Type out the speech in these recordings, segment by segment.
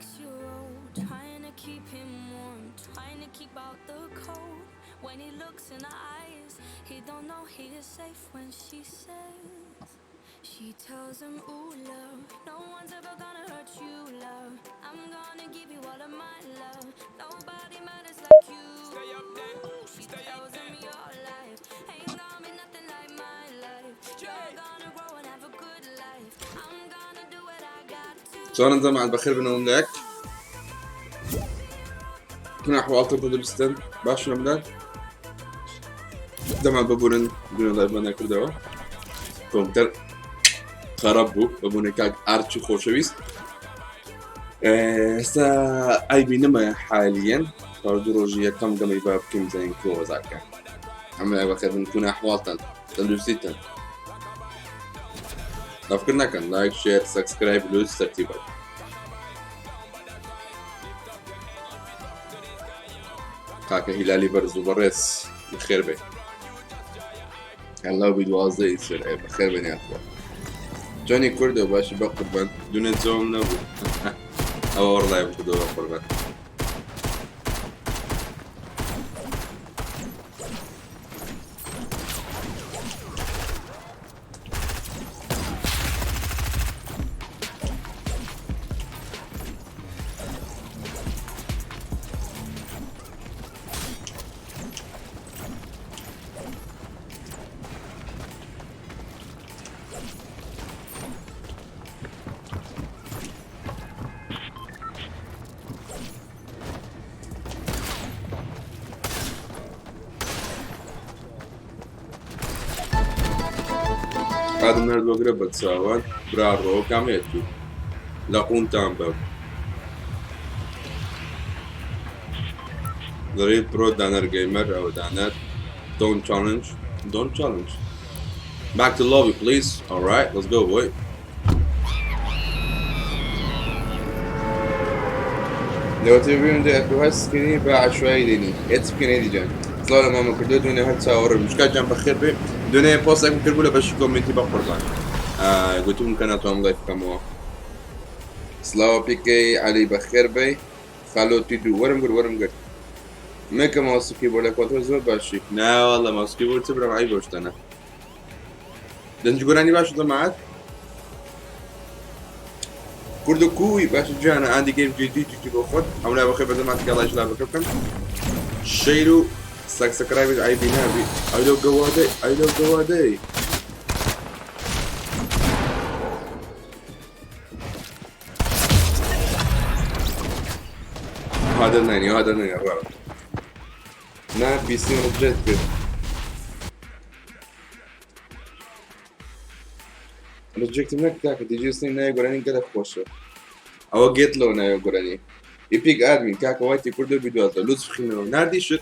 6-year-old, trying to keep him warm, trying to keep out the cold. When he looks in her eyes, he don't know he is safe when she says, she tells him, ooh, love, no one's ever gonna hurt you, love. I'm gonna give you all of my love. Nobody matters like you. She tells him your life ain't gonna be nothing like my life. You're gonna grow and have a good life. I'm gonna do what I got to. شلون نظام على البخير بنقول لك كنا أحوال تبدو بالستن باش نبدأ دم بابورن دون الله يبنى كردوا كمتر خرابو بابوني كاك أرتشي خوشويست هسا أي بينما حاليا فردروجية كم قمي باب كم زين كو زاكا عمل بخير بنكون أحوالتن تلوسيتن أفكرنا كان لايك شير سبسكرايب لوز ترتيبات كاكا هلالي برز وبرس بخير بي هلا بيدوازي يصير بخير بني أخوة جوني كردو باشي بقربان دون زوم نبو أو والله يبقدو بقربان هذا من الوقرب تساوان برارو كاميتو لاقون تامباب The real pro Danner gamer or Danner don't challenge back to lobby please. Alright, let's go boy. لو تبين دي بس كني بعد شوي ديني اتسكني دي جان صار ماما كردو دنيا هتصور مشكلة جنب بخير بي دنيا بوست أكون كربولة بس كومنتي بقربان قلت لهم كانت عم ضيف كموا سلاو بيكي علي بخير بي خلو تدو ورم قر ميكا ماوس كيبورد كنترول زور باشيك لا والله ماوس كيبورد تبرم عيب وشتنا دنج قراني باش ضمعت كردو كوي باش جانا عندي جيم جديد تجيبه خد أولا بخير بدل ما تقال إيش لعبة كم شيلو سبسكرايب عيب نابي أيلو قوادي هذا النيني الرابع نا بيسي رجعت كده رجعت منك تاك تيجي سنين ناي قراني كده خوشه أو جيت له ناي قراني إيبيك آدمين كاك وايتي كردو فيديوهات لوز فخينه نادي شت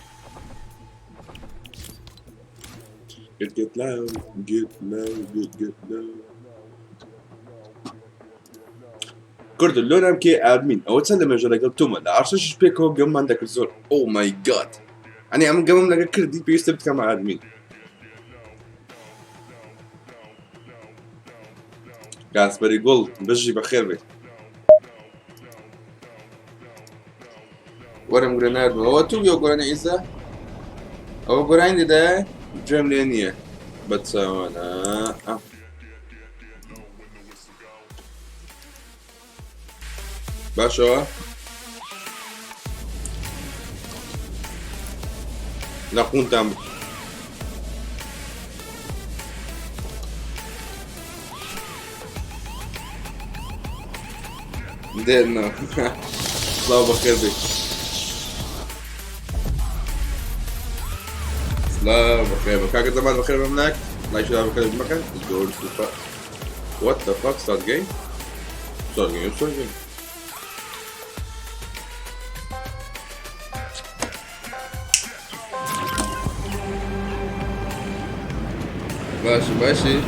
get loud كردو اللون أم كي آدمين أو تسلم يجرى قلتوما لا عرشش بيكو قم عندك الزور أو ماي جاد أنا عم قمم لك كردي بيستبت كما آدمين قاس بري قول بجي بخير بي ورم جرناد هو توجو قراني إيزا أو قراني ده جيم لينية بتساوانا باشا نقون تام ديرنا الله بخير بك لا بخير بك هكذا زمان بخير بمناك لا يشوف بخير بمكان دور سوبر what the fuck start game ماشي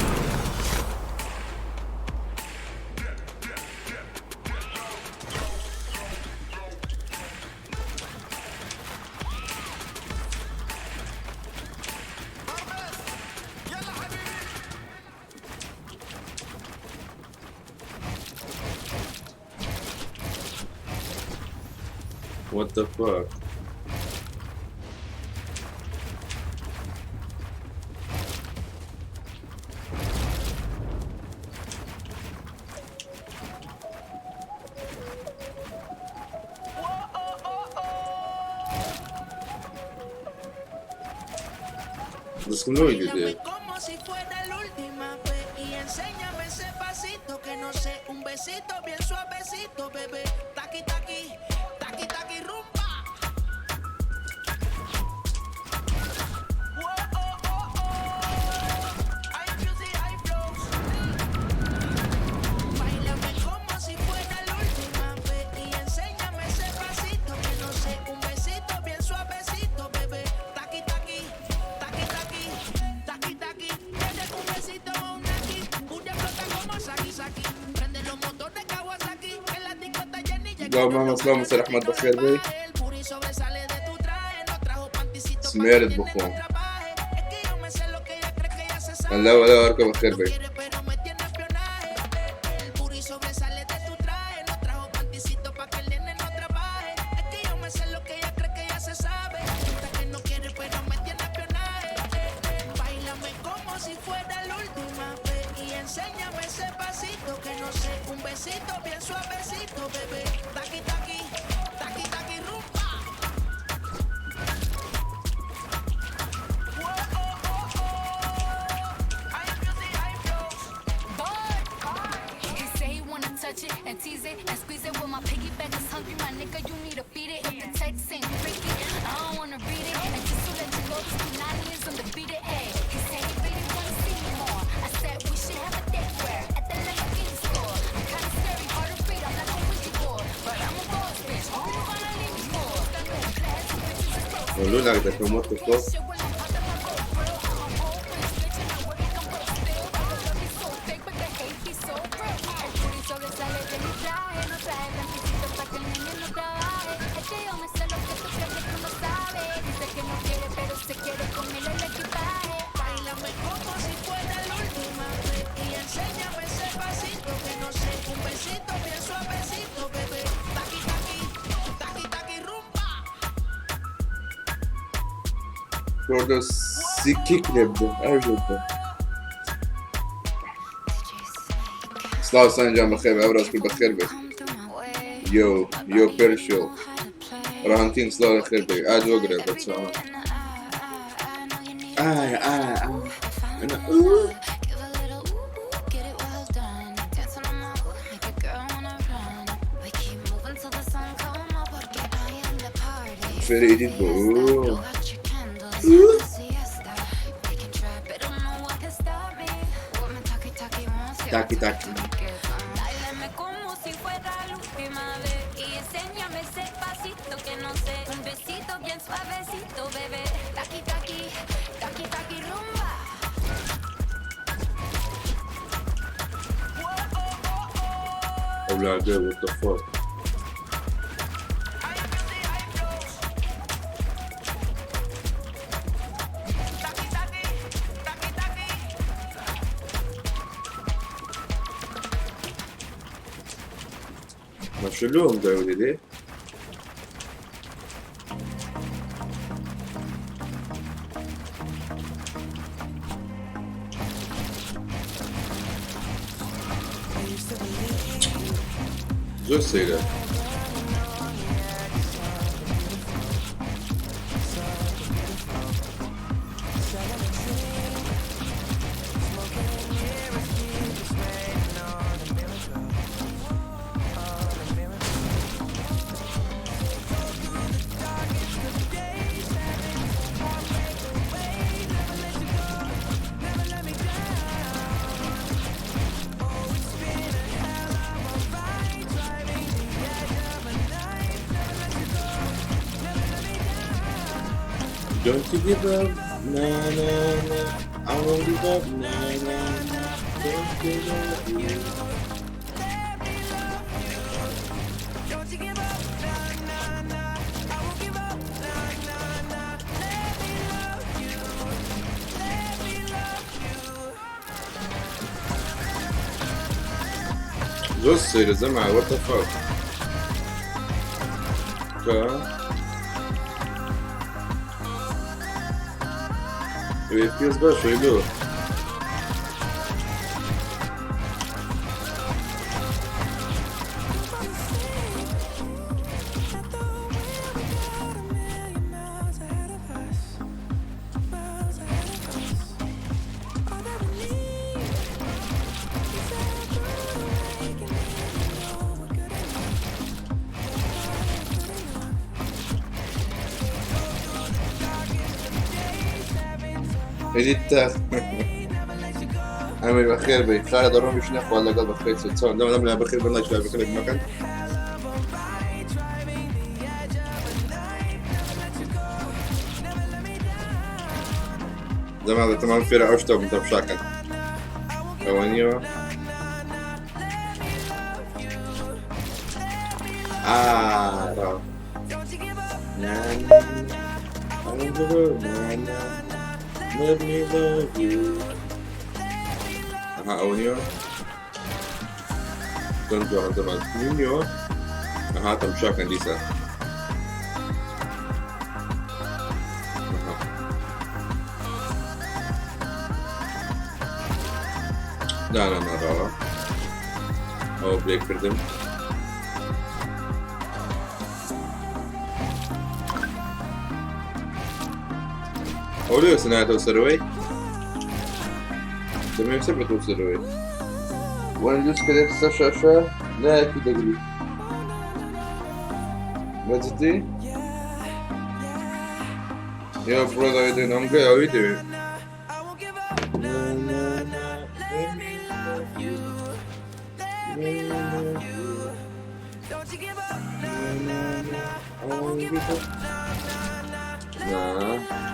What the fuck. بس من وين Bailame جديد؟ como si fuera la última vez y enséñame ese pasito que no sé, un besito bien suavecito, bebé. Taqui taqui, taqui taqui rumba. Whoa, oh, oh, oh. Hay music, hay flows. Bailame como si fuera la última vez y enséñame ese pasito que no sé, un besito bien suavecito, bebé. Taqui taqui, taqui taqui, taqui taqui. Desde un besito a un aquí, una explota como Saki Saki. Prende los motores Kawasaki, en la discota Jenny llega. اللهم صل وسلم على احمد بخير بي. El booty sobresale de tu traje, no trajo panticito سميرت pa' que بخون. no trabaje. Es que yo me sé lo que ella cree que ella se sabe. هلا اركب بخير بي. Quiere pero me tiene espionaje. El booty sobresale de tu traje, no trajo panticito pa' que el nene no trabaje. Es que yo me sé lo que ella cree que ella se sabe. Dice que no quiere pero me tiene espionaje. Báilame como si fuera la última vez y enséñame ese pasito que no sé, un besito bien suavecito, bebé. Taqui taqui, taqui taqui rumba. Whoa, oh, oh, oh. Hay music, hay flows. He say he wanna touch it and tease it and squeeze it. When my piggyback is hungry, my nigga, you need to feed it. If the text ain't freaky, I don't wanna read it. And just to let you go, this Punani is undefeated. Ay, he say he really wanna see me more. I said we should have a date where at the Lamborghini store. I'm kinda scary, hard to read, I'm like a Ouija board, but I'm a boss bitch. Who you gonna leave me for? Got no class, bitches is broke. قولوا لك ده كان موت الصوت. Shit when I'm out of my gold grill, I'm a whole bitch, bitch, and I work it, I'm broke still. The love is so fake, but the hate be so real. El booty sobresale de mi traje, no trae lentecitos pa' que el nene no trabaje. Es que yo me sé lo que tú crees que tú no sabes. Dice que no quiere, pero se quiere comer el equipaje. Báilame como si fuera la última vez y enséñame ese pasito que no sé, un besito bien suavecito, bebé. Taqui taqui, taqui taqui rumba. Orada sikik lebdi. Erjekte. Slav Sancan بخير أبرز كل بخير بي. يو بيرشو. رهنتين سلاو بخير بي. عاد وقرب بس أنا. أنا Give a little get it well done. Dancing on my make a girl wanna run. We keep moving till the sun come up. Porque I am the party. فريدي بو. Blow out your candles, have a siesta. We can try, but don't know what can stop me. What my talkie wants, yeah, Taki taki. Báilame como si fuera la última vez y enséñame ese pasito que no sé, un besito bien suavecito, bebé. Taqui taqui, taqui taqui rumba. أولاده what the fuck. Hay music, hay flows. Taqui taqui, taqui taqui. ما شلوهم ده ولدي. زور سيئة. Don't you give up, na na na. I won't give up, na na na. Don't give up, you. Don't you give up, nah, nah, nah. I won't give up, nah, nah, nah. Let me love you, let me love you. زور سيئة زمع what the fuck. dakika. Evet, FPS başlıyor. editler. عامل بخير بي خالد الرومي شنو ولا قلبك خير تسوي دام بخير بالله شوي بخير بمكان زمان هذا تمام فيرا عشته من بشاكل اوانيو راو Let me love you. Aha, oynuyor. Döndü zaman. Oynuyor. Aha, tam şarkı değilse. لا لا لا لا أو بريك كردم oluyor سنة توصلوي تمام سبعة توصلوي وانا جوز كده الشاشة لا أكيد أقري ما تدي يا brother how you doing? I'm good, how you doing? Nah.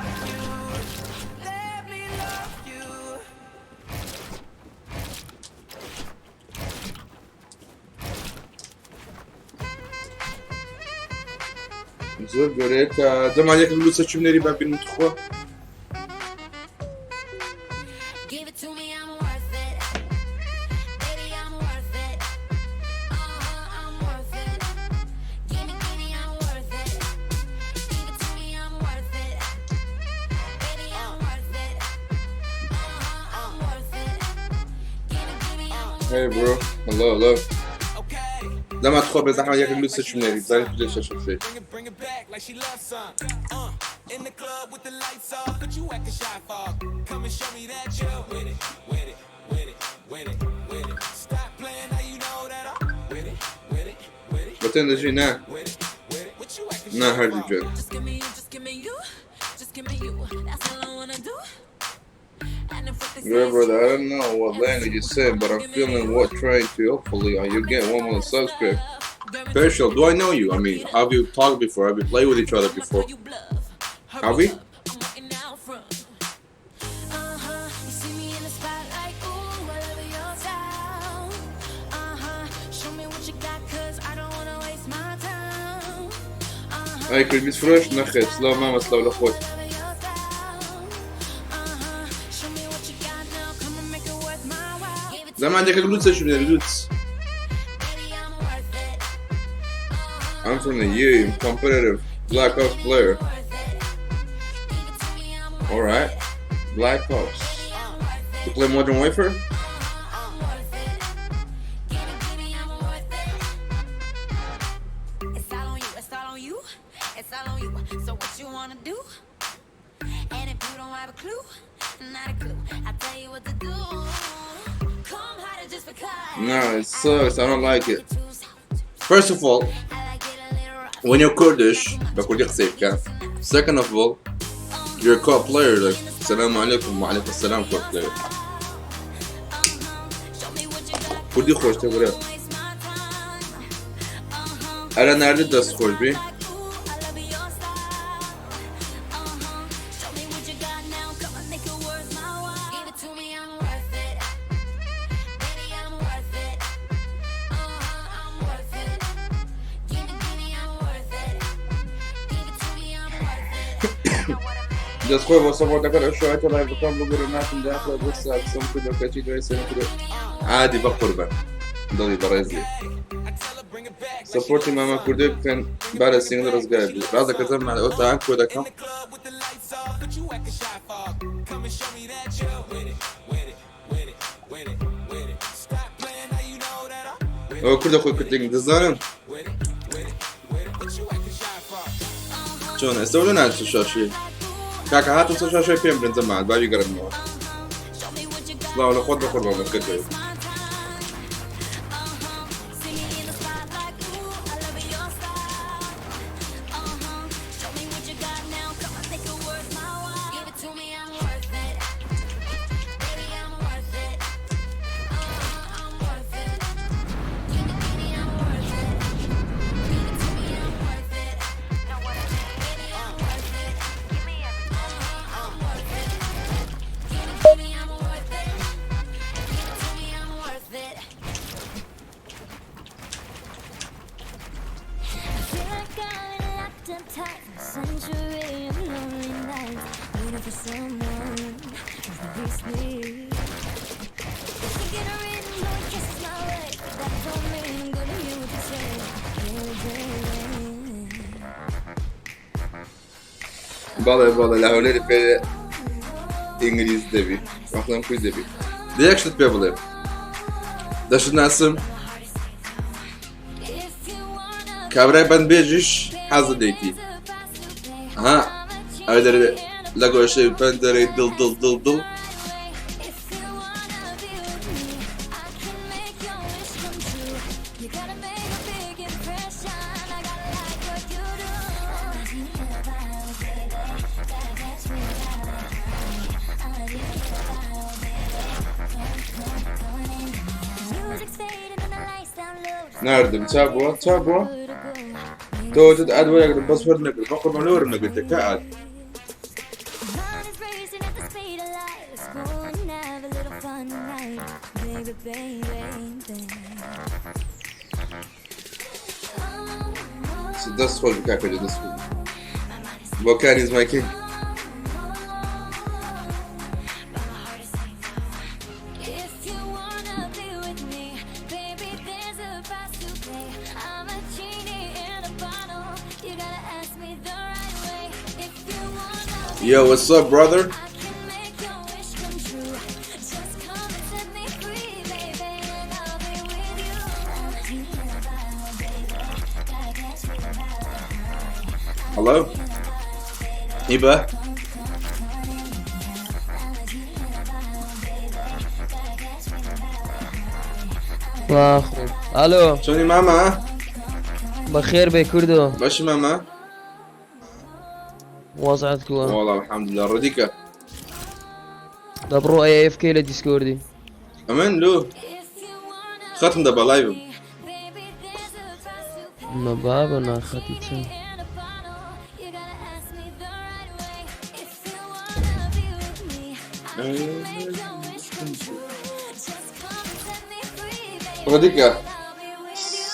Zor görek. Zaman yakın seçimleri ben bir mutlu. Hey bro, hello. لما تدخل بزحمة ياكل لوس seçimleri. Ben hiçbir şey şaşırtıyor. Batın da şey ne? Ne harcayacak? Yeah, brother, I don't know what language you're saying, but I'm feeling what trying to hopefully you get one more subscribe. Facial, do I know you? I mean, have you talked before? Have you played with each other before? Have we? Hey, could you be fresh? نخي سلام ماما سلام الأخوات. زي ما عندك الجلوتس شنو الجلوتس؟ I'm from the U, competitive Black Ops player. Alright, Black Ops. You play Modern Warfare? So what you wanna do? And if you don't have a clue, not a clue, I'll tell you what to do. Come harder just because. No, it sucks. I don't like it. First of all, when you're Kurdish, second of all, you're a co-op player. Like, Assalamu alaikum wa alaikum assalam, co-op player. Kurdi خوش تقول. أنا نرد دست خوش بی. Just خوي وصفوا تقرأ شوية ترى بكم بقول الناس من داخل بس أقسم كده كذي كذي سنة كده عادي بقربان ضلي برازيل سبورتي ماما كردك كان بعد السنين رزقابي رازا كزم على اوتا عنك ودا كم او كرد اخوي كتلين دزانم شلون استولنا على الشاشة كاكا هاتوا الشاشة فين بنزل معاد بابي قرب معه لا ولا خد بقربه ما تقدر Century of lonely nights, waiting for someone to release me. Thinking of written, no kisses my way. That don't mean I'm gonna hear what you say. Vallahi لهولي في إنجليز دبي أخلام كويس دبي ديك شو تبيبله ده شو ناسم كابري بند بيجيش حاضر ديتي ها أقدر لقوا شيء بندري دل ناردم تابوا تو تتعاد ولا يقدر باسورد نقول بقول منور نقول تكاد سدس فول بكاكو جدس فول بوكان is my king Yo, what's up, brother? Hello? Iba? واخو الو شوني ماما؟ بخير بكردو باش ماما؟ وضعك والله الحمد لله رديكا دبرو اي اف كي لديسكوردي امان لو ختم دبا لايف ما بابا انا خطيت رديكا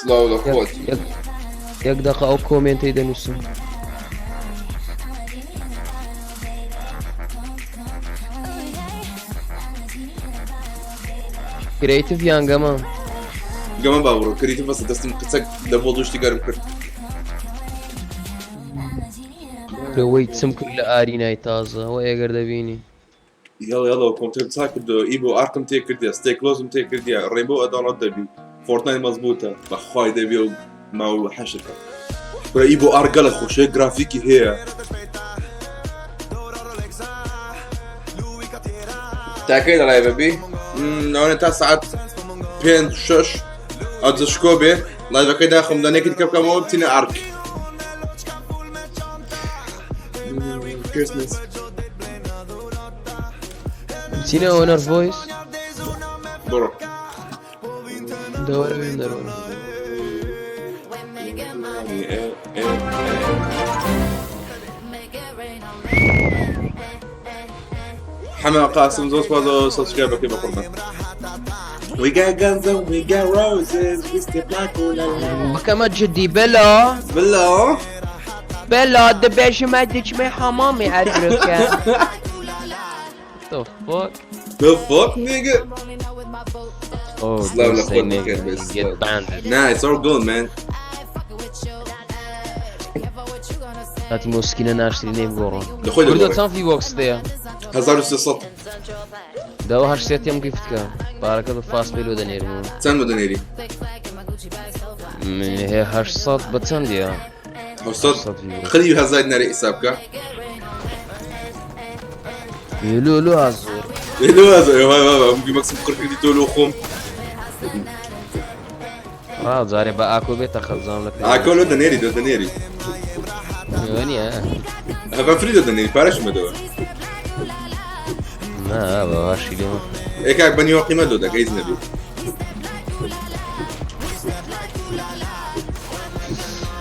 سلاو لخوت يك دقة او كومنت اذا نسو كريتيف يان قما بابرو كريتيف بس دستم قصك دبولو اشتغال كر رويت سم كل ارينا تازه هو يقدر دبيني يلا كنت ساكد ايبو اركم تيكرديا ستيك لوزم تيكرديا رينبو ادون دبي فورتنايت مزبوطه بخاي دبي ما حشكه ايبو ارجل خوش جرافيكي هي تاكيد على بيبي انا تسعة بين شش ادزشكوبي لايف كده خمداني كده كم وقتنا ارك كريسماس سينا اونر فويس برو دور وين دور حما قاسم زوز فازو سبسكرايب كيف قربان We got guns and we got roses we step like وكما جدي بلا بلا دبيش ما ادريش ما حمامي ادرك The fuck The fuck nigga Oh Slow don't la say fuck nigga nigga Get banned Nah it's all good man هاتی موسکینە ناشتری نێبگۆڕۆ لەخۆی کردو دەگۆڕێ چەند فیبۆکس دەیە 1300 داوە هەشتێتیم گیفتکە بارەکە بە فاس پێلۆ دەنێرمەوە چەند بۆ دەنێری هەیە 800 بە چەندیە 800 خەریب هەزار دیناری حساب بکە لۆ ئازۆر لێ وازە مەکسم قڕکردی تۆ لۆ خۆم جارێ بە ئاکۆ بێتە خەزام لە ئاکۆ لۆ دەنێری دۆ دەنێری نیە هەبە فری دۆ دەنێری پارەش مەدەوە نا بەواشی لێمە ئێکاک بەنیوە قیمە دۆ دەکەیت نەبێت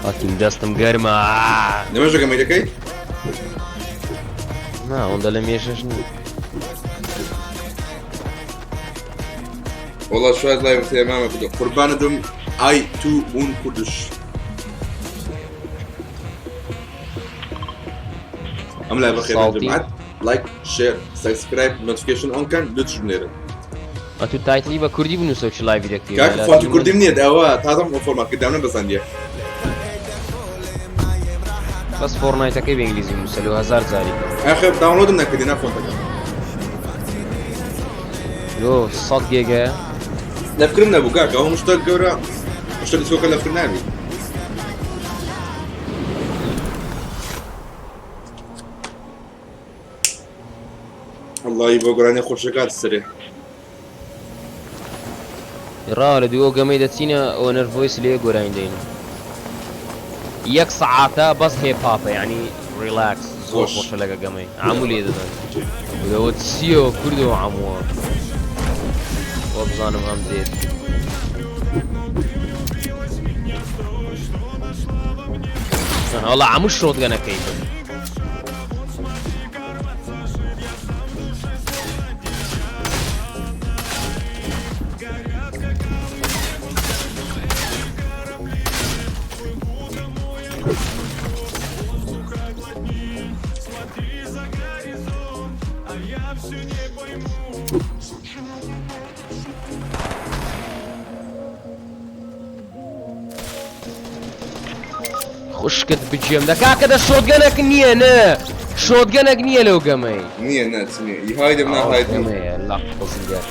هاتیم دەستم گەرمە نەمەژەکە مەیدەکەی نا ئەوەندە لە مێشەش نیە وڵا شاید لای تێمامە بدە قوربانە دۆم ئای تو ئون کوردش ئەم لای بەخێر جەماعەت لایک شێر سابسکرایب نۆتیفیکیشن ئۆن کەن دوو ژنێرن تو تایتلی بە کوردی بنووسە چ لایڤی دەکەی کاک فۆنتی کوردیم نییە ئەوە تازەم ئەو فۆرماتکردانە بەزاندیە بەس فۆرنایتەکەی بە ئینگلیزی نووسە لە 1000 جاری ئەخێ داونلۆدم نەکردی نافۆنتەکە لۆ 100 گێگە لەفکرم نەبوو کاک ئەو شتە گەورە شتە دیسکۆکە لەفکر نابی واللهی بۆ گۆرانیە خۆشەکات سرێ ڕاوە لە دووە گەمەی دەچینە ئەوە نەرڤۆیس لێ گۆرانی دەین یەک سەعاتە بەس هێپاپە یعنی ریلاکس زۆر خۆشە لەگە گەمەی هەموو لێ دەدەن لەوە چیەوە کوردەوە هەمووە وە بزانم هەم دێت هەڵا هەموو شۆتگەنەکەی خوشکت بجێم دەکاکە دە شۆتگەنێک نییە نە شۆتگەنێک نییە لەو گەمەی نییە ناچ نییە ئیهایدم ناهایدم گەمەیە لەق بەزیگەر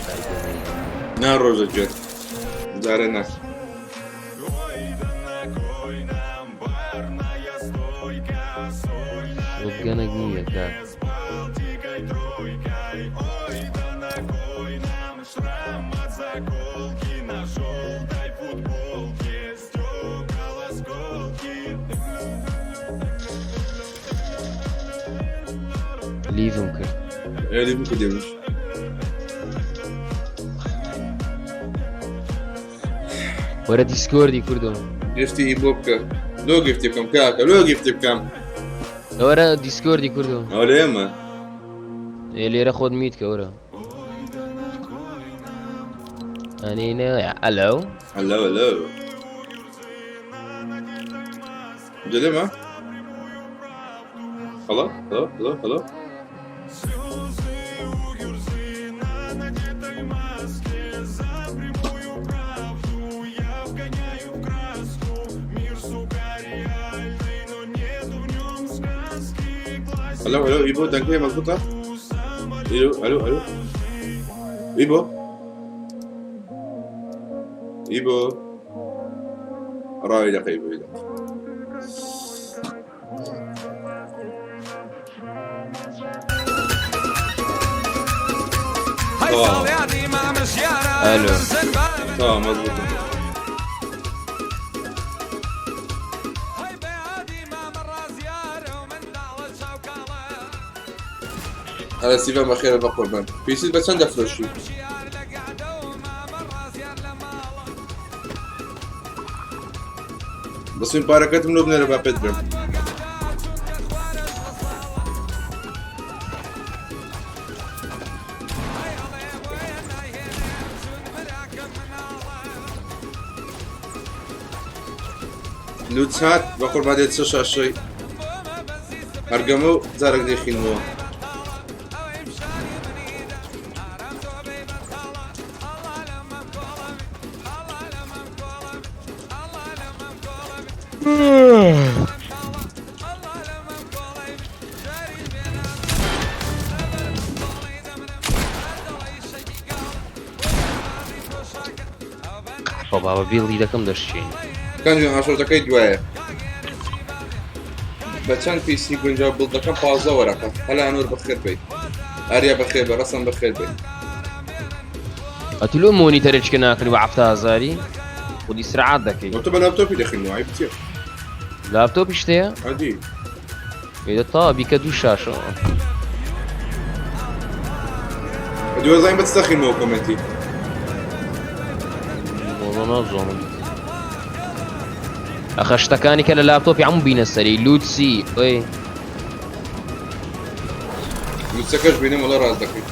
نا ڕۆژە جێت جارە ناچ شۆتگەنێک نییە کاک لیڤم کرد ئێلی بکردێمش وەرە دیسکۆردی کوردم گفتی ئی بۆ بکە لۆ گفتی بکەم کاکە لۆ گفتی بکەم وەرە دیسکۆردی کوردم ئەو لە ئێمە لێرە خۆت میت کە وەرە ئەنینە ئەلو هەلو هەلو جلێمە هەڵە هەڵە هەڵە هەڵە الو الو ايبو دنكوية مظبوطة الو الو الو ايبو ايبو راي دقيقة ايبو ايبو الو مظبوطة على سيفان بخير بقربان بيصير بس عنده فلوشي بس من باركات منو بنربع بيدرم لوتسات بقربان ديت سوشا شوي هرقمو زارك ديخين مو بابا بیڵی دەکەم دەشتین کەنجان ئاشۆزەکەی دوایە بە چەند پیسی گونجاو بڵدەکەم 15 وەرەقە هەلا نور بەخێر بێت ئاریا بەخێر بە ڕەسەن بەخێر بێت ئەتو لۆ مۆنیتەرێککە ناکردی بە 7,000 خودی سرعات دەکەی تۆ بە لاپتۆپی دەخینەوە ئای بچێ لاپتۆپی شتەیە عادی ئێدە تا بیکە دوو شاشە دوێزای بەچ دەخینەوە کۆمەنتی بۆڵۆ نازۆڵم ئەخە شتەکانی کە لە لاپتۆپی هەموو بینە سەری لوتسی ئۆی نووسەکەش بینم وڵا ڕاست دەکەیت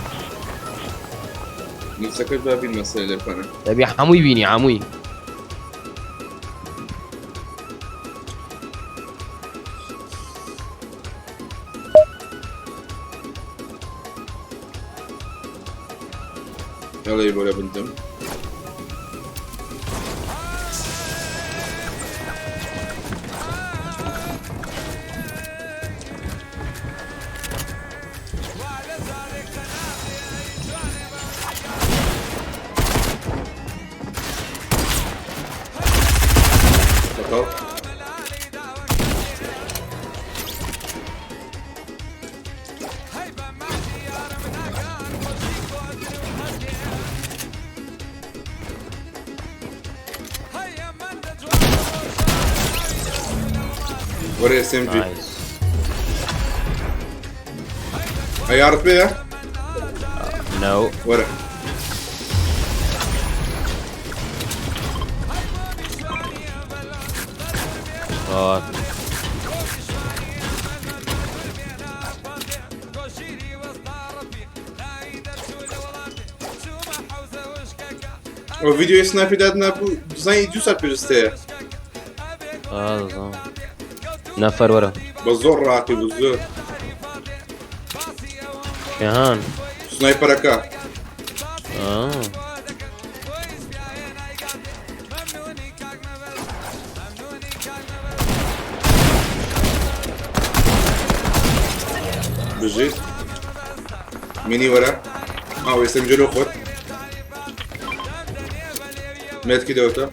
نووسەکەش بابین مەسەلە لێرخانە دەبی هەمووی بینی هەمووی يلا يبا ولا بندم بطل ورا اس ام جي نايس عيارت بيها نو ورا وفيديو سنابي دادنا زي 2 ساعات بيجستيه نفر ورا بالزور راقي بالزور شهان سنايبر اكا بجيت ميني ورا ويستمجلو خد مات كده وتا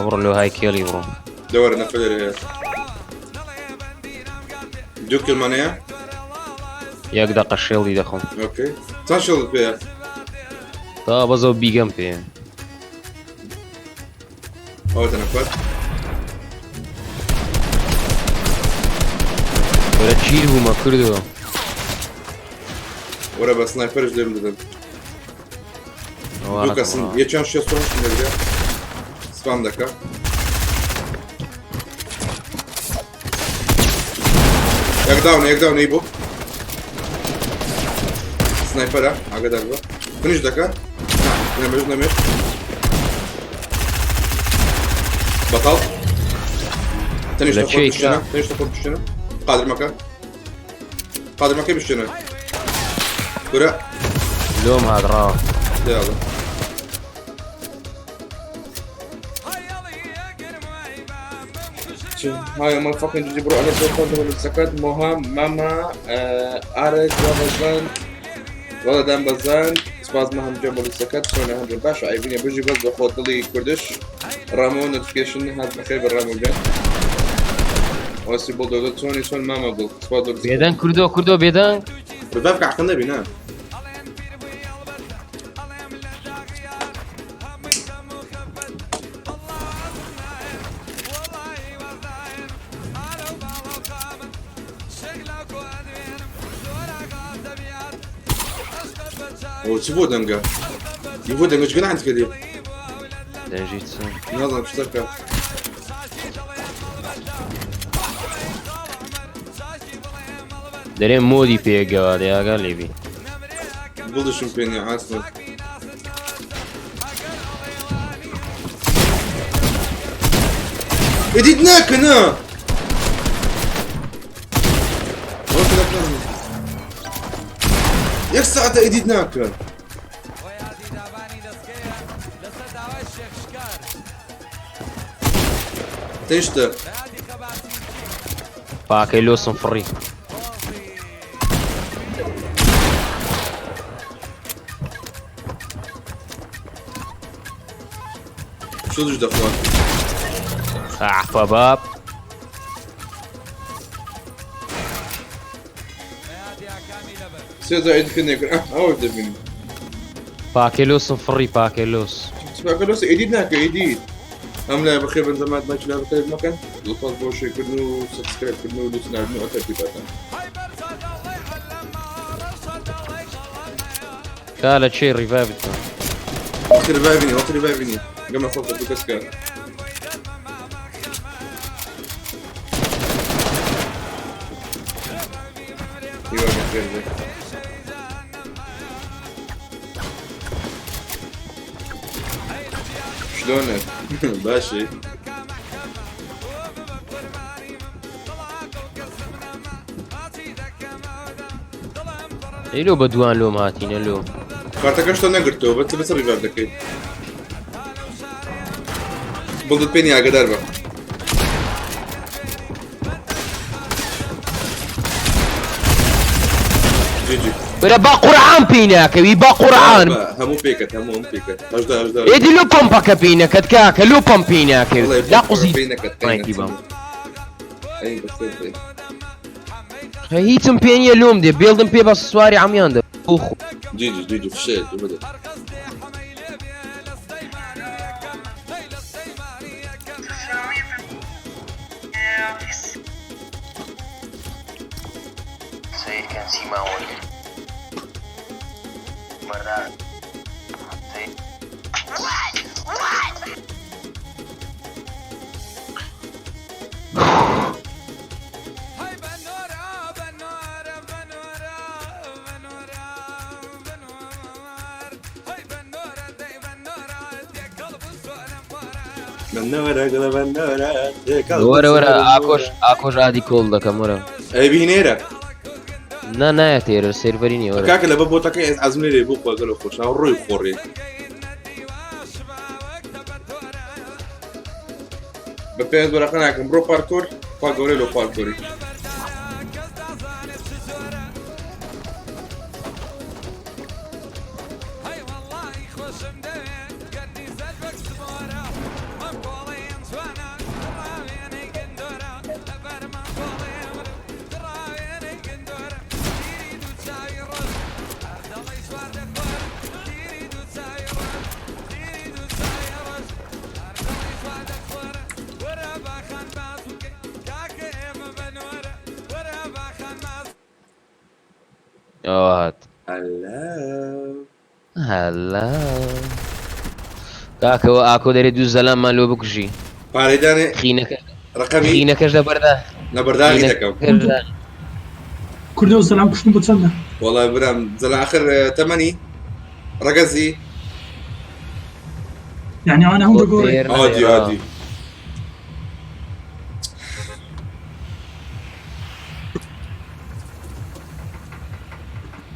برو له هاي كيلي برو دور نفذ دوك المانيا يقدر قشيل دي دخل اوكي تنشل بيها تا بزو بيجم فيه او تنفذ ولا تشيل هو ما كردو ورا بس سنايبر جديد بدل دوكا سن يچان شي سون نرجع سبام دكا يك داون يبو سنايبر اگه دربا فينيش دكا نمر بطل تنيش تاخد بشنا قادر مكان بشنا كرة لوم هذا راه يلا هاي ما فاكين جدي برو على صوت هذا السكات مهم ماما أرد وبزان ولا دم بزان سباز مهم جنب السكات سوينا هذا الباش عايبين بيجي بس بخوت لي كردش رامو نوتيفيكيشن هذا بخير بالرامو جن واسي بولدو سوني سون ماما بول سباز بيدان كردو بيدان رفاف عقلنا بينا وشوفوا دنقة يفوت دنقة شكون عندك هذي؟ دنجيتسو نظام اشتركة دارين مودي بيجا هذا يا قلبي بلد شمبيني عاصمة اديتناك هنا يك ساعة اديتناك تيشتا باكي لو صنفري شو دش دخوان باب سيدا عيد كنا يكون أول دفني باكيلوس فري باكيلوس تسمع كلوس إيديد ناكو إيديد هم لا بخير من زمان ما تشيلها بخير مكان لطفال بوشي كنو سبسكرايب كنو لسنا عدنو أكثر كتابة كالت شيء ريفايفت وقت ريفايفني قبل فوق بكسكار ايوه بخير زي شلونك؟ باشي لو بدوان لوم هاتين لوم كارتك شلون قلتو بس ريفايف دكي بلدت بيني على قدر بقى جي ولا قرعان بيناك ويبا قرعان همو بيكت هجدا ايدي لو بومبا بيناك كتكاك لو بوم بيناك لا قصي بينك مايكي بام اي بس هي تم بيني لوم دي بيلدن بي بس سواري عميان ده اخو جي في الشيء وبدا سيد كان سيماوي مرات سيد ورا اكوش عادي كول ده كامورا اي بينيرا نا تير السيرفريني ورا كاك لبا بوتاك عزمني لي بوك قالوا خوش الروي خوري ببيز برقنا كم برو باركور فاقوري لو باركوري هات هلا هلا اكو داري دوز زلام مالو بكشي بارداني رقمي خينك اجدا بردا نبرداني دكم كردو سلام كشتم بتسنى والله برام زلا اخر 8 رقزي يعني انا هم بقول عادي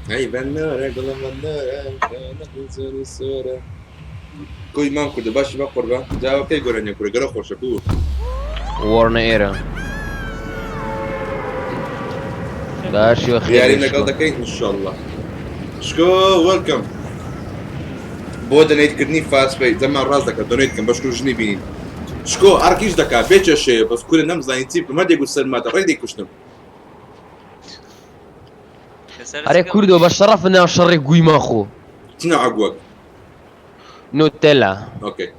هاي بنورة قلم بنورة نخلص الصورة كوي مام كده باش بقربة جاوا كي قرن يقول قرا خوش كو ورنا ايرا باش يا اخي يا رينا قلدك ان شاء الله شكو ويلكم بودنيت كدني فاست بي زمان راسك دونيت كم باش كل بيني شكو اركيش دكا بيتش شي بس كل نم زين تيب ما دي قصر ما تريدي كشتم اري كردو بشرف انه شري قوي ماخو تنا عقوق نوتيلا اوكي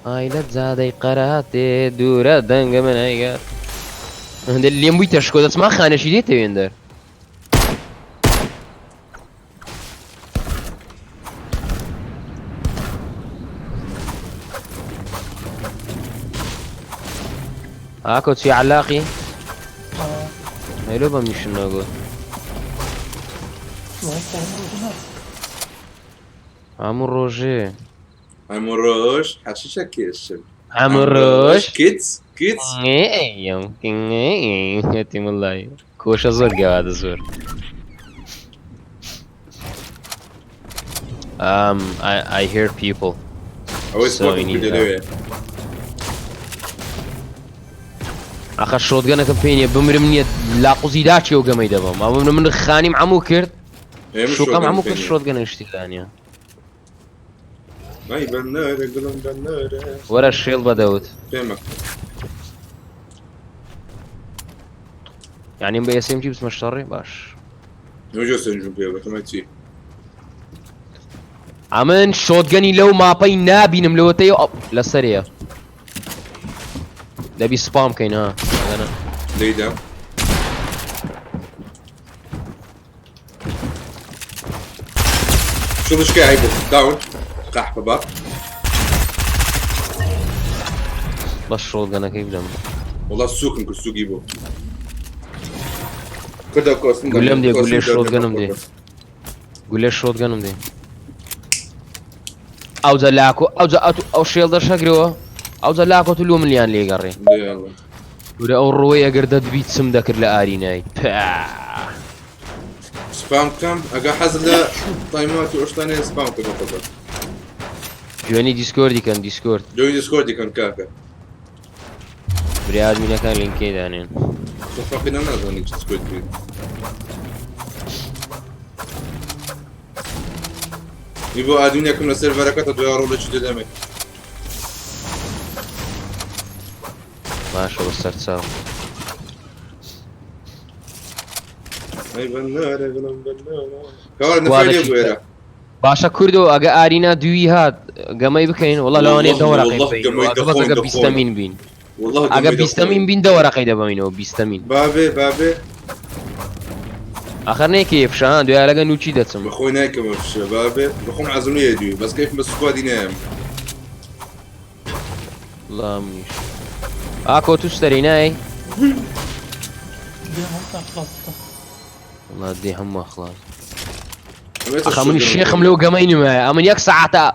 عائلة زادي قراتي دورة دنگ من ايقات هند اللي يموي تشكو ده اسمها خانة شديدة يندر اكو تشي علاقي هلو بمشي نقول عمو روجي عمروش حشيشة كيشن عمروش كيتس ايه يمكن ايه يتم الله كوشة زرقة هذا زور I hear people always So fucking you need كده اخر شوت جانا كمبينيا بمرمني لا قصيداتي وقمي دبم ما من خاني عمو كرت هي مش شو قام عمو كل الثانية. شوت جن اشتغلانيا اي بنارة قلم بنارة. ورا الشيل بدوت فهمك. يعني ام بي اس ام جي بس مشتري باش نوجو سنجون فيها بس ما تسي. عمن شوت جني لو ما باي نابي نملوتي لا سريع ده بي سبام كاين ها انا ليدا. شو المشكلة عيبو؟ داون. قاح بابا. بس شوت جنا كيف جنب والله السوق يمكن السوق يبو. كده كويس. قول لهم دي قول لي الشوت جنم دي قول لي الشوت جنم دي او زلاكو او شيلدر شقرو او زلاكو تلو مليان لي قري يلا. ولا او رويه قردت بيت سم ذاكر لاريناي سبام كم اقا حزل تايمات واشتاني سبام كم فقط. جوني ديسكوردي كان ديسكورد جوي ديسكوردي كان كاكا. برياد مين كان لينكي دانين فاقنا انا ظني ديسكورد فيه. يبو ادوني كم السيرفر كتا دوارو لو جديد امك. ما شو بصرت ساو اي بنارة قلم بنارة. كوار نفعل يبويرا. باشا كردو اگا ارينا دوي هات قمي بكين والله لو اني دورة والله قيد قمي اگا دخون اگا بيستامين بين والله اگا بيستامين بين دورة قيد بينو بيستامين بابي اخرني كيف شان دوي لقى نوتشي دتسم بخوي نايك مش بابي بخوم عزمني يدي بس كيف بس سكوادي نام. الله مش اكو تشتريناي خلاص والله دي هم خلاص اخا من الشيخ ملو قمين معي امن يك ساعة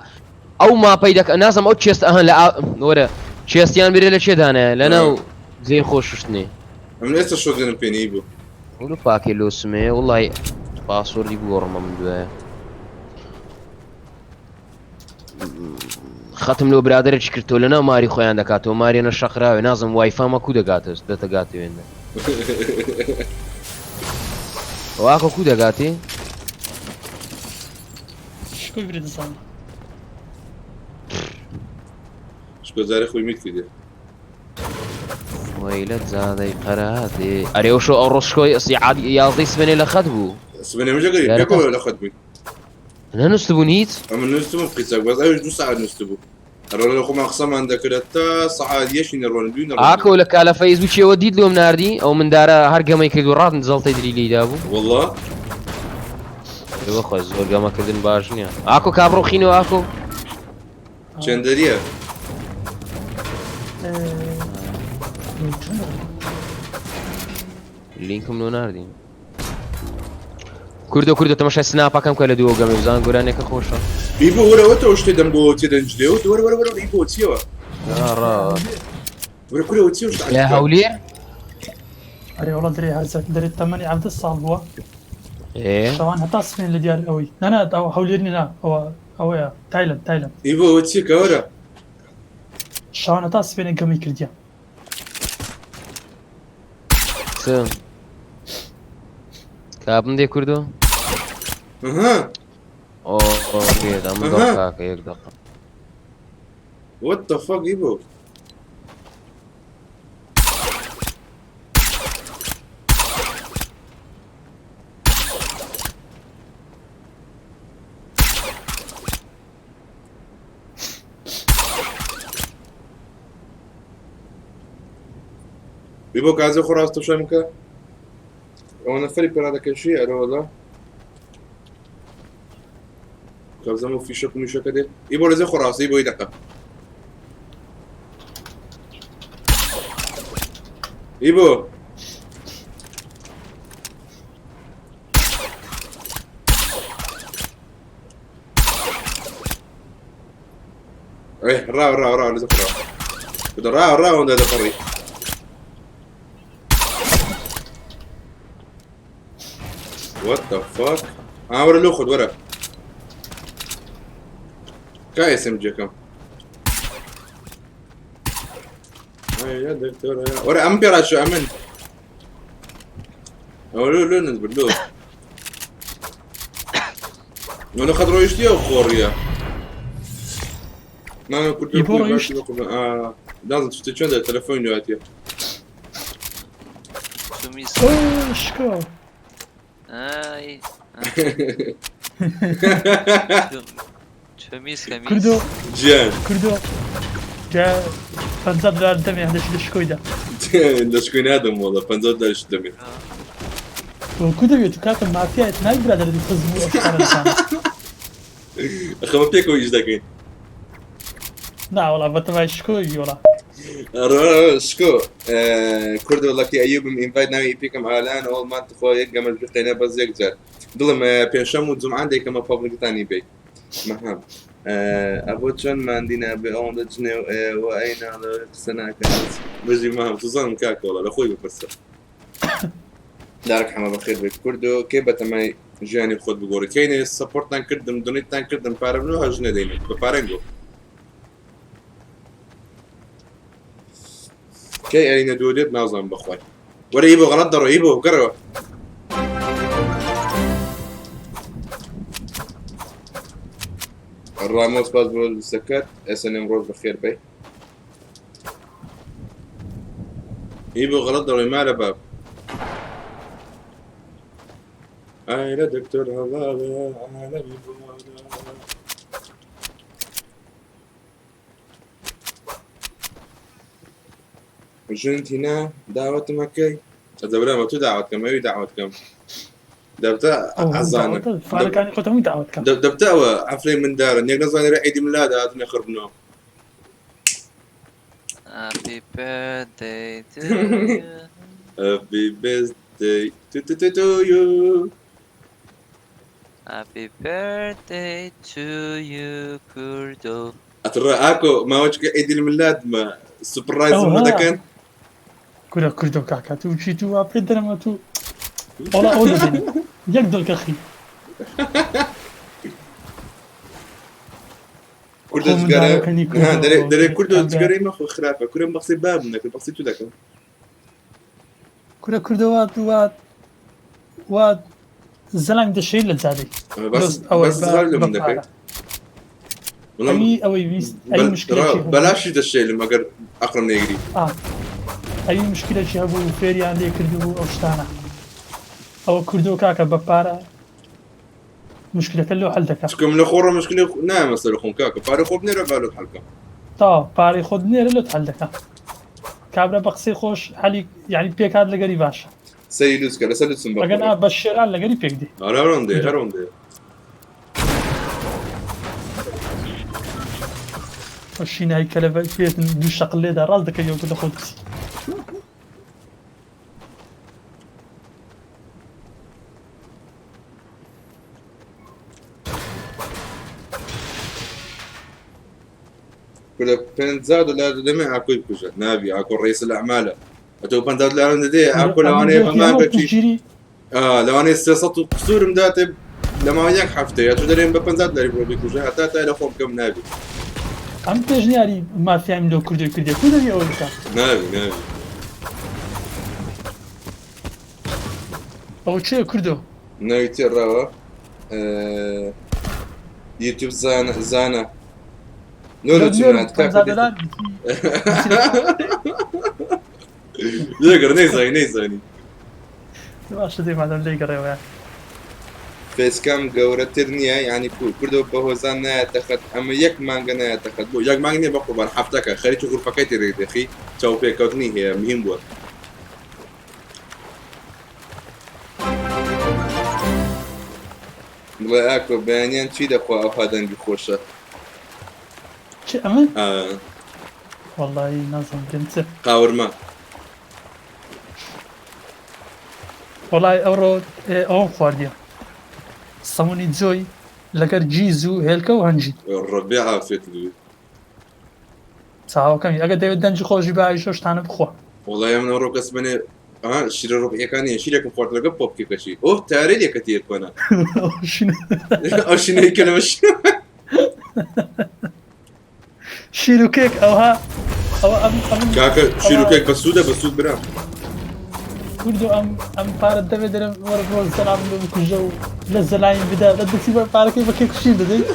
او ما بيدك نازم او تشيست اهن لا ورا تشيستيان بيري لشيد انا لنا زي خوششتني من ايش الشوتجن فين يبو؟ ولو باكي لو سمي والله باسورد دي بورما من دواء ختم لو برادر شكرتو لنا ماري خويا عندك اتو ماري انا شقراوي نازم واي فاي ما كودا قاتس داتا قاتي وين واكو كودا قاتي شكون يريد يصنع شكو زاري خوي ميت كده. ويلت زادي قراتي اريو شو اورس شوي عادي ياضي سبني لخدبو سبني مش قريب بياكل ولا خدمي. انا نستبونيت اما نستبو قيسك بس ايش دو ساعة نستبو. الرول لو خم اقسم عندك كده صعاد يشين الرول دون اكو لك على فيسبوك شي وديت لهم ناردي او من دارا هرقه ما يكدو رات نزلت يدري لي دابو والله ايوا خو زول ما كدن باشنيا اكو كابرو خينو اكو شندريا لينكم لو ناردي كردو تمشى سناب كم كلا دو قام يزان قرانك خوشا يبو ورا وتا وش تدم بو تدن جديد ورا يبو تسيوا يا را ورا كله وتسيوا وش يا هولير اري والله دري هذا دري الثمانية عبد الصالبوا ايه طبعا حتى اسمين اللي ديار قوي انا او حوليرني لا او يا تايلاند يبو وتسيك ورا شلون حتى اسمين قوي كرديا سم كابن دي كردو اها اوه كده ام دقاق يقدر وات ذا فاك يبو يبو كازو خلاص تو شمكه وانا فريق هذا كل شيء على والله كازمو في شك مش كده يبو لازم خلاص يبو يدقق يبو ايه را لازم خلاص بدو را ولا ده فريق وات ذا فاك ورا لو خذ ورا كايس ام جي كم يا دكتور ورا امبير شو امن لو نزبل له انا خد رويشتي او خوريا ما كنت يبغى أقول رويشت. لازم تفتشون التلفون دلوقتي شميس اوه شكو اي شميس كميس كردو جان كردو جا فانزاد دار دمي هذا شي شكوي ده دشكوين ادم والله فنزود داش دمي وكردو يتكاكل مع فيها ناي برادر اللي تخزموا افكار الانسان اخي ما فيك ويش داكين لا والله بتبع شكوي والله شكو كردو والله كي ايوب من انفايت ناوي فيكم الان اول ما تخو يقام الجحتين بس يقزر ضلم بينشم وزم عندي كما فابريك ثاني بي مهم ابو تشون ما عندنا بأون دجني واين على سنه كانت بجي مهم تظن كاك والله لاخوي بفسر دارك حما بخير بك كردو كيف بتماي جاني خود بقول كاين سبورت تان كردم دونيت تان كردم باربنو هجنا دينا ببارنجو كي أين دودت نظام بخوي ولا يبو غلط درو يبو قروا الراموس باز بول سكت SNM روز بخير بي يبو غلط درو ما له باب أين دكتور هذا على وجنت هنا دعوة مكي الدولة ما دعوتكم ما هي دعوتكم دبتا عزانك فانا كان يقول مين دعوتك دبتا عفري من دار انك نزاني عيد ميلاد هذا يخربنا Happy birthday to you. Happy birthday to you Happy birthday to you كردو. أترى أكو ما وجهك عيد الميلاد ما سبرايز ما كان كردو كاكا تو شي تو ابدا ما تو والله اول بدني يقدر اخي كردو هم تجاري دارو كان يكون ها دري دارو كردو كان تجاري ما خو خلافه كلهم بقصي باب منك بقصي تو دكم كردو وات زلام ده شيء لزادي بس صغير له من دكاي اي او اي مشكله شي بلاش هذا الشيء لما قر اقرب من يجري اي مشكله شي ابو فيري عندي كردو او شتانا او كردو كاكا ببارا مشكله كله حل دكا تكم لخورة مشكلة نعم مثلا خون كاكا فاري خوب نيرا بالو حلقة تا باري خود نير له حل دكا كابرا بقصي خوش حالي يعني بيك هذا لقري باش سيدوس كلا سيدوس انا مبقى بشيران لقري بيك دي هرون دي وشينا هاي كلفة فيت دو شقلي ده راس دكا يوكل خودسي كله بنزاد ولا دمي اكو يكوجا نابي اكو رئيس الاعمال اتو بنزاد لا ندي اكو لو انا ما بكشي لو انا سياسات قصور مداتب لما وياك حفتي يا تدرين بنزاد لا يبغى بيكوجا حتى تا خوب كم نابي عم تجنياري ما في عملو كردو كردو يا ولكا نابي او شي كردو ناوي ترى يوتيوب زانا نورو تيمات كاكا يقر نيزاني باش دي ما لي قريوا فيس كام قورة ترنيا يعني كردو بهوزان ناتخد اما يك مانغا ناتخد بو يك مانغا بقو بان حفتك خليتو غرفة تريد اخي تشاو بيكوتني هي مهم بو بلا اكو بيانيان تشي دخوا او هادان بخوشة شي امن آه والله نظم بنت قاورما والله اورو او خوارديا صموني جوي لقر جيزو هيلكا وهنجي الربيع عافيت لي ساعه كم اگه ديفيد دنجي خوشي بايشوش تانا بخوا والله يا من روك اسمني شيل الربع كان يشيل لكم فورت لقب بوب كيف شيء اوه تاريلي كثير كنا شنو او شنو هي كلمه شيلو كيك او ها او ام كاكا شيلو كيك بسودة بسود برام کورد و ئەم پارە دەبێ دەرم وەرە بۆ زەرام لە بکوژە و لە زەلایم بدا لە دەچی بە پارەکەی بەکەی کوشی دەدەیت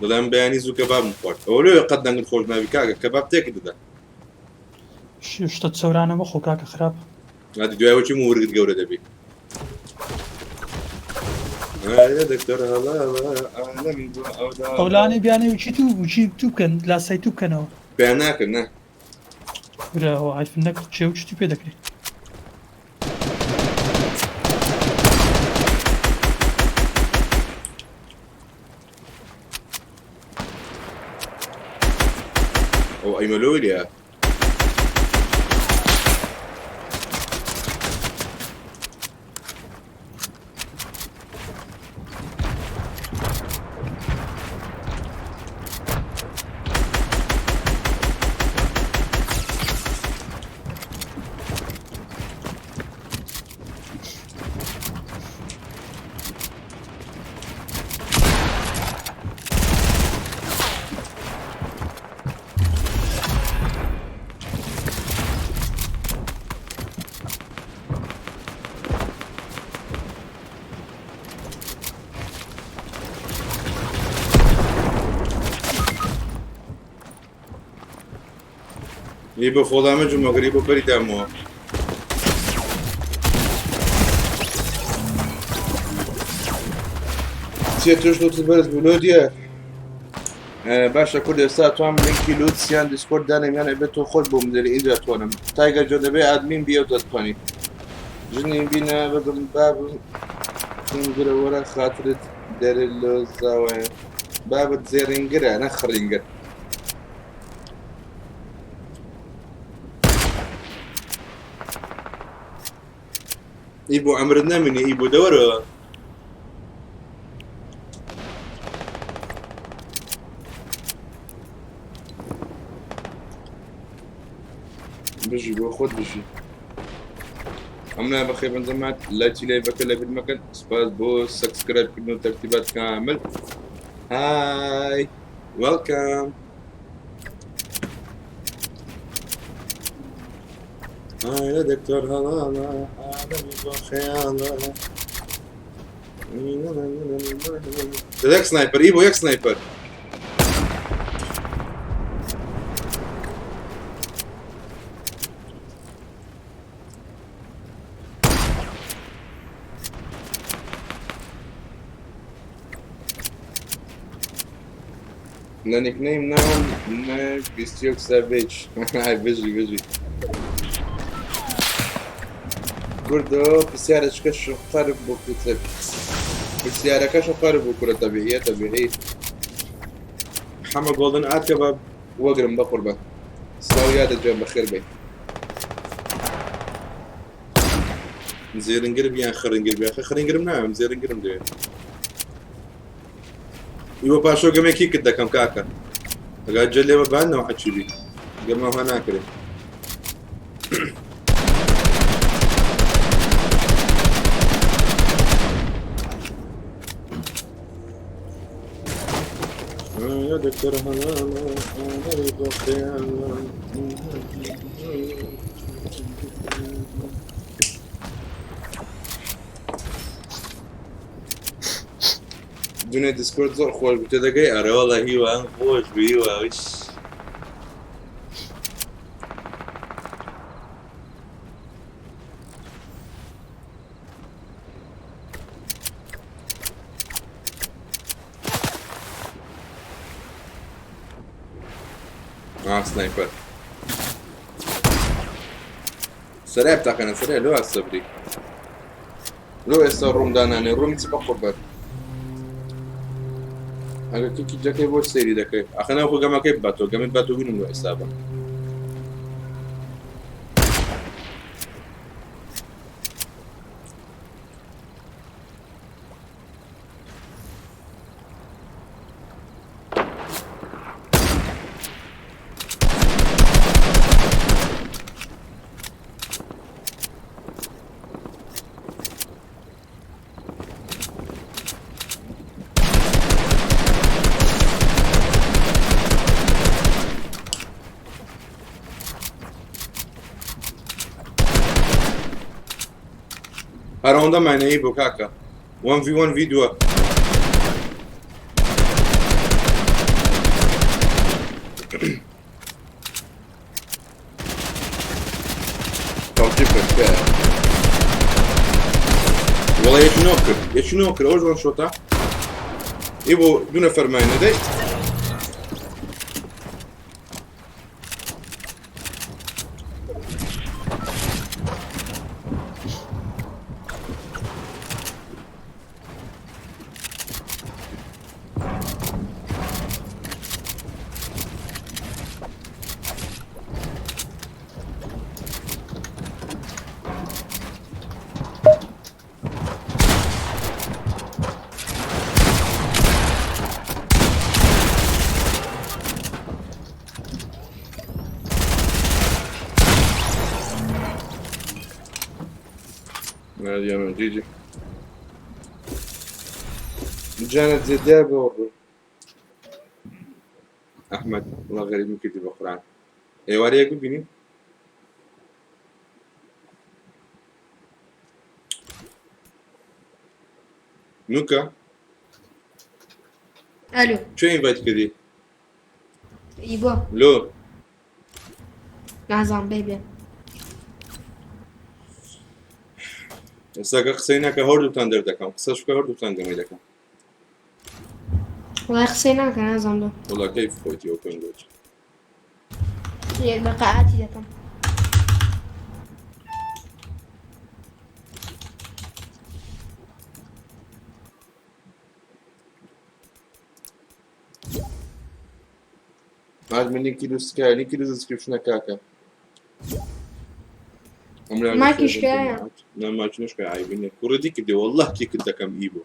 دەڵێم بەیانی زوو کەباب خۆرد ئەوە لێ قەت دەنگت خۆش ناوی کاکە کەباب تێکت دەدا شتە چەورانە مەخۆ کاکە خراپ هاتی دوایەوەچی ورگت گەورە دەبی دکتۆر ئەولانەی بیانەی وچی تو بکەن لاسای تو بکەنەوە پێیان ناکرد نە برەوە ئایفن نەکرد چێ و چتی پێ دەکرێت ئەو ئەیمەلۆی لێ لی بە فۆڵامە جومەگەری بۆ بەری دامەوە چیە توش لوت بەرز بوو دیە باشە کورد ئێستا توان لینکی لوتسیان دیسکۆرد دانێمیانە بێت تۆ خۆش بۆم لێرە ئینجا توانم تایگە جۆ دەبێ ئادمین بیە و دەتوانیت ژنی بینە بەدڵ بابم گرە وەرە خاترت دەرێ لە زاوایە بابت زێڕینگرە نە خڕینگە ئی بۆ ئەمرت نەمێنی ئی بۆ دەوەرەوە بژی بۆ خۆت بژی ئەمنا بەخێ بەنجەمات لایکی لایڤەکە لە بیر مەکەن سپاس بۆ سەبسکرایبکردن و تەرتیبات کامل هاي وێلکەم هاي دكتور هلالا عالمي بخيالا ياك سنايبر ايبو ياك سنايبر На никнейм нам на Бестюк Савич. Ай, бежи. Курдо, писярочка шухар букуцеп. Писярка шухар букура طبيعي. محمد جولدن قاعد كباب واقرم بقربه. سويادة جنب بخير بي. زيرن قرب يا خرن قرب يا خرن قرب نعم زيرن قرب ده. يبغى باشو كم يكيك كده كم كاكا. قاعد جلي ما بعنا واحد شيء قبل ما هو ناكله. يا دكتور هلا دونه ديسكورد زور خوش بتدقي ارى والله هيوا خوش بيوا وش سنايبر سريع بتاعنا سريع لو الصبري لو يصير روم داناني روم تبقى قربان اگر کی جاکه بود سری دکه اخنا خو گما که باتو بینم رو حسابا هەرەوەندە مانەیە بۆ کاکە 1v1 ڤیدیۆ والله یەکی نۆ کرد ئەوە جوان شۆتە ئی بۆ دوو نەفەرمانە دەی يا جيجي جانت زيداب والله احمد والله غريب من كتب قران اي واري يقول بيني نوكا الو شو انفايت كذي ايبو لو نازم بيبي ئێستا قسەیناکە هەردووتان دەردەکەم قسەشکە هەردووتان گەمەی دەکەم والله قسەی ناکە نازم دۆ وڵا کەیف خۆیتی ئەو کەنگۆچ یەک بەقەعاتی دەکەم بعد من لینکی لو دسکریپشنە کاکە ماکیش کایە نا ماکینەش کە عیبینێ کوڕەدی کردێ وەڵڵاه کی کرد دەکەم ئی بۆ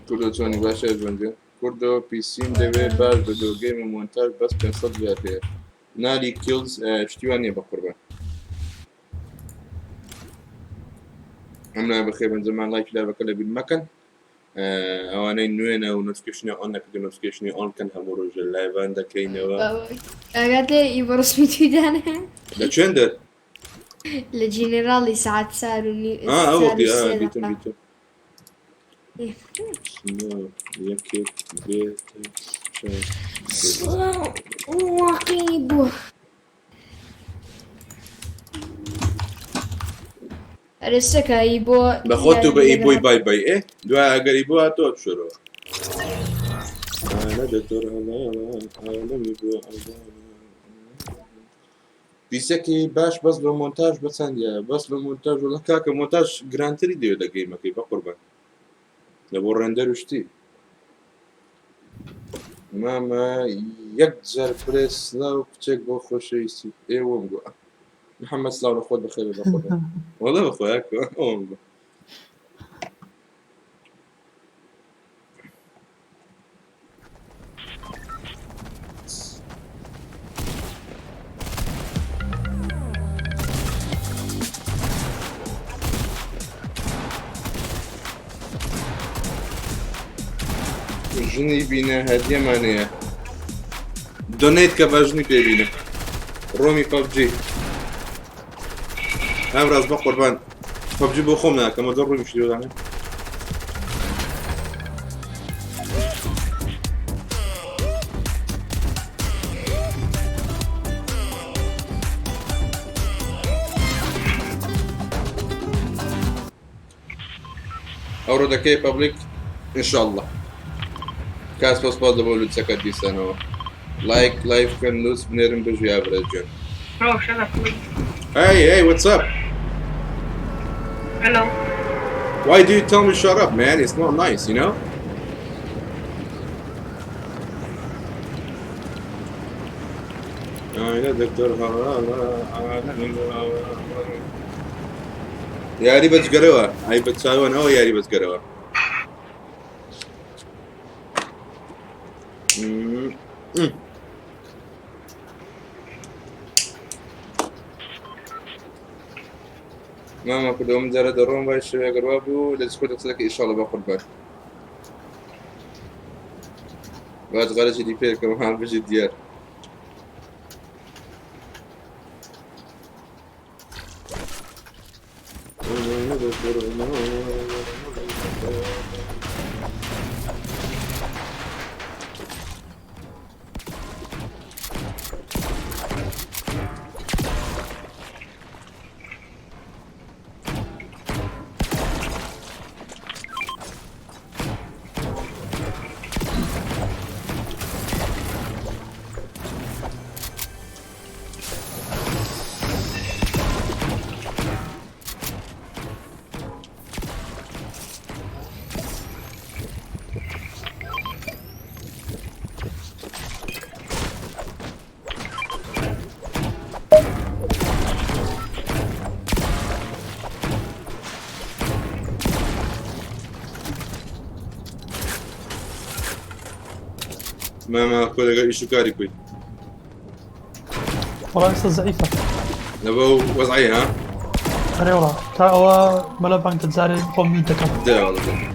کوردە چۆنی باشە بندێ کوردەوە پیسیم دەوێت باش بە دۆگەیم و مۆنتاژ بەس 500 زیات هەیە نالی کیلز شتیوان نییە بە قوربان ئەمنا بەخێ بەنجەمان لایکی لاڤەکە لە بیر مەکەن ئەوانەی نوێنە و نۆتیفیکیشنی ئۆن نەکردن نۆتیفیکیشنی ئۆن کەن هەموو ڕۆژە لایڤان دەکەینەوە ئەگەر لێ ئیبۆ ڕسمی تویدانە لە چێندە لە جینێراڵی سعات سار و ئەوە بیتم بیتم یەکێک بێت واقعی بووە ئەرێستەکە ئیبۆ بە خۆت و بە ئی بۆی بای بای ئێ دوای ئەگەر ئی بۆ هاتۆ بشۆرەوە پیسەکی باش بەس بە مۆنتاژ بەچەندە بەس بە مۆنتاژ وڵە کاکە مۆنتاژ گرانتری دەوێت لە گەیمەکەی بە قوربان لە بۆ ڕێندەر وشتی مامە یەک جار پرێس سلااو کچێک بۆ خۆشەویستی ئێوەم گوە محەممەد سلااو لە خۆت بەخێر بە خۆ وەڵە بەخۆیاک ئەوم بە ژنی بینە هەدیەمانەیە دۆنیت کە بە ژنی پێبینە ڕۆمی پەبجی ئەم ڕاست بە قوربان پەبجی بۆ خۆم ناکەمە دە ڕۆی شیرۆدانە ئەو ڕۆدەکەی پەبلیک ئینشاءالله کاس پۆسپاس دەبۆ لوچەکەت دیسانەوە لایک کەن لوس بنێرم بژیا برەجێن Bro, shut up. Hey, what's up? Hello. Why do you tell me shut up, man? It's not nice, you know? یاری بەجگەرەوە ئای بە چاوانەوە یاری بەجگەرەوە ماما کردەوە من جارە دەڕۆم وای شێوەگەڕوا بوو لە سکۆ دەقسەکە ئیشاڵە بە قوربان باش غەرەجی دی پێکەوە هەم بژی دیار ما كل ايشو كاري كوي والله لسه ضعيفة. نبو وضعي ها أنا والله كأوا ملا بانك تزاري قومي دكا. ده والله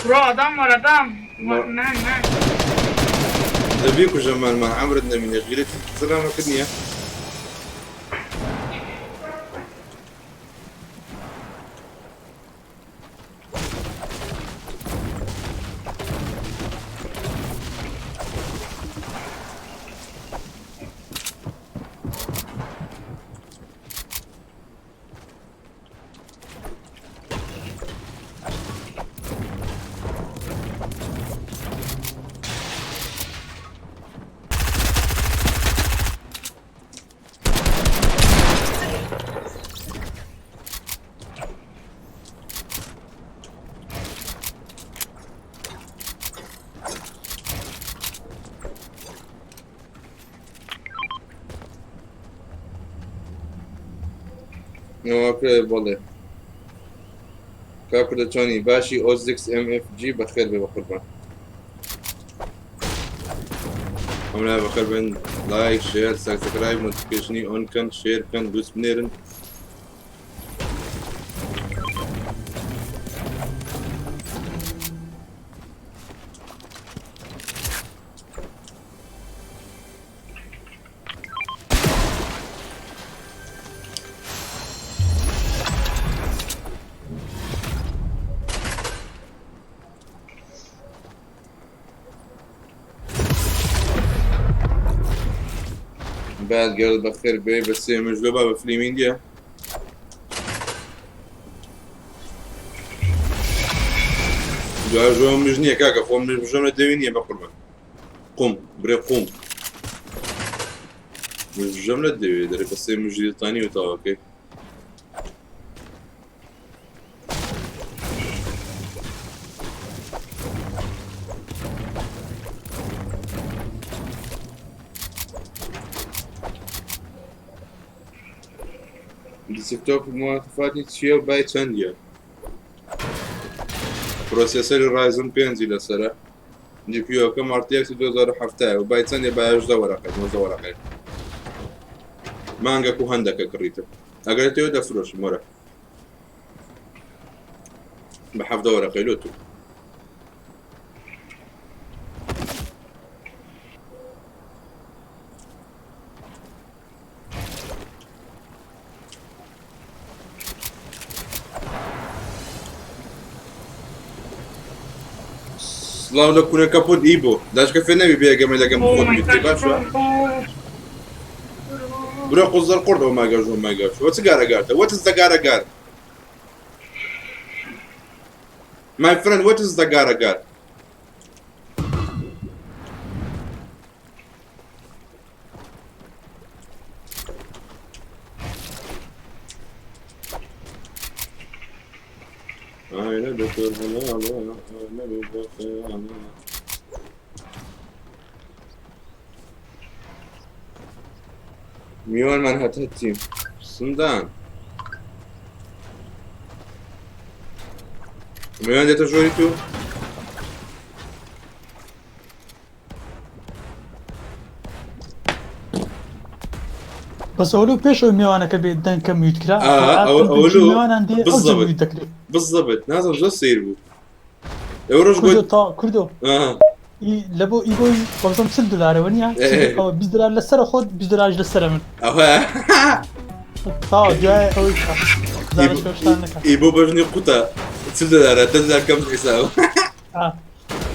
برو adam var adam. Man. نبيكو جمال مع عمرو النمينة غيرت سلامة كدنيا اوكي والله كاكو توني باشي اوزكس ام اف جي بخير بقربان عملها بخير بين لايك شير سبسكرايب نوتيفيكيشني اون كان شير كان دوس بنيرن بعد جيرل بخير بي بس هي مش جوابها بفليم انديا جو مجنية كاكا فهم مش جملة دوينية بقربان قوم بريق قوم مش جملة دوينية داري بس هي مش تاني وتاو اوكي ديسكتوب مواصفات تشيو باي تشانديا بروسيسور رايزن بينزي لسرا جي بي يو كم ار تي اكس 2007 وباي تشانديا باي 8 ورقه مانجا كو هندك كريته اقريتو دا فروش مورا بحفظ ورقه لوتو Слава da kuna kaput Ibo. Dash ka fena bi biega mela gam khod mi tibasha. Bro quzar qurdo ma gajo ma gajo. What's gara gara? What is the gara gara? My friend, what is the gara gara? ميون من هتهتيم صندان ميون ديتا جوريتو بس اولو بيش الميوانا كبي دان كم يتكرا اولو الميوانا عندي بالضبط بالضبط نازل جو سيربو يوروش كردو قد تا كردو لە بۆ ئیبۆی وەزم $40 نییە ئەوە $20 لەسەر خۆت $20 لەسەر من ئەوە تا دوای ئەوەی شتان نەکات ئیبۆ بەژنی قوتە $40 $10 کەم حساب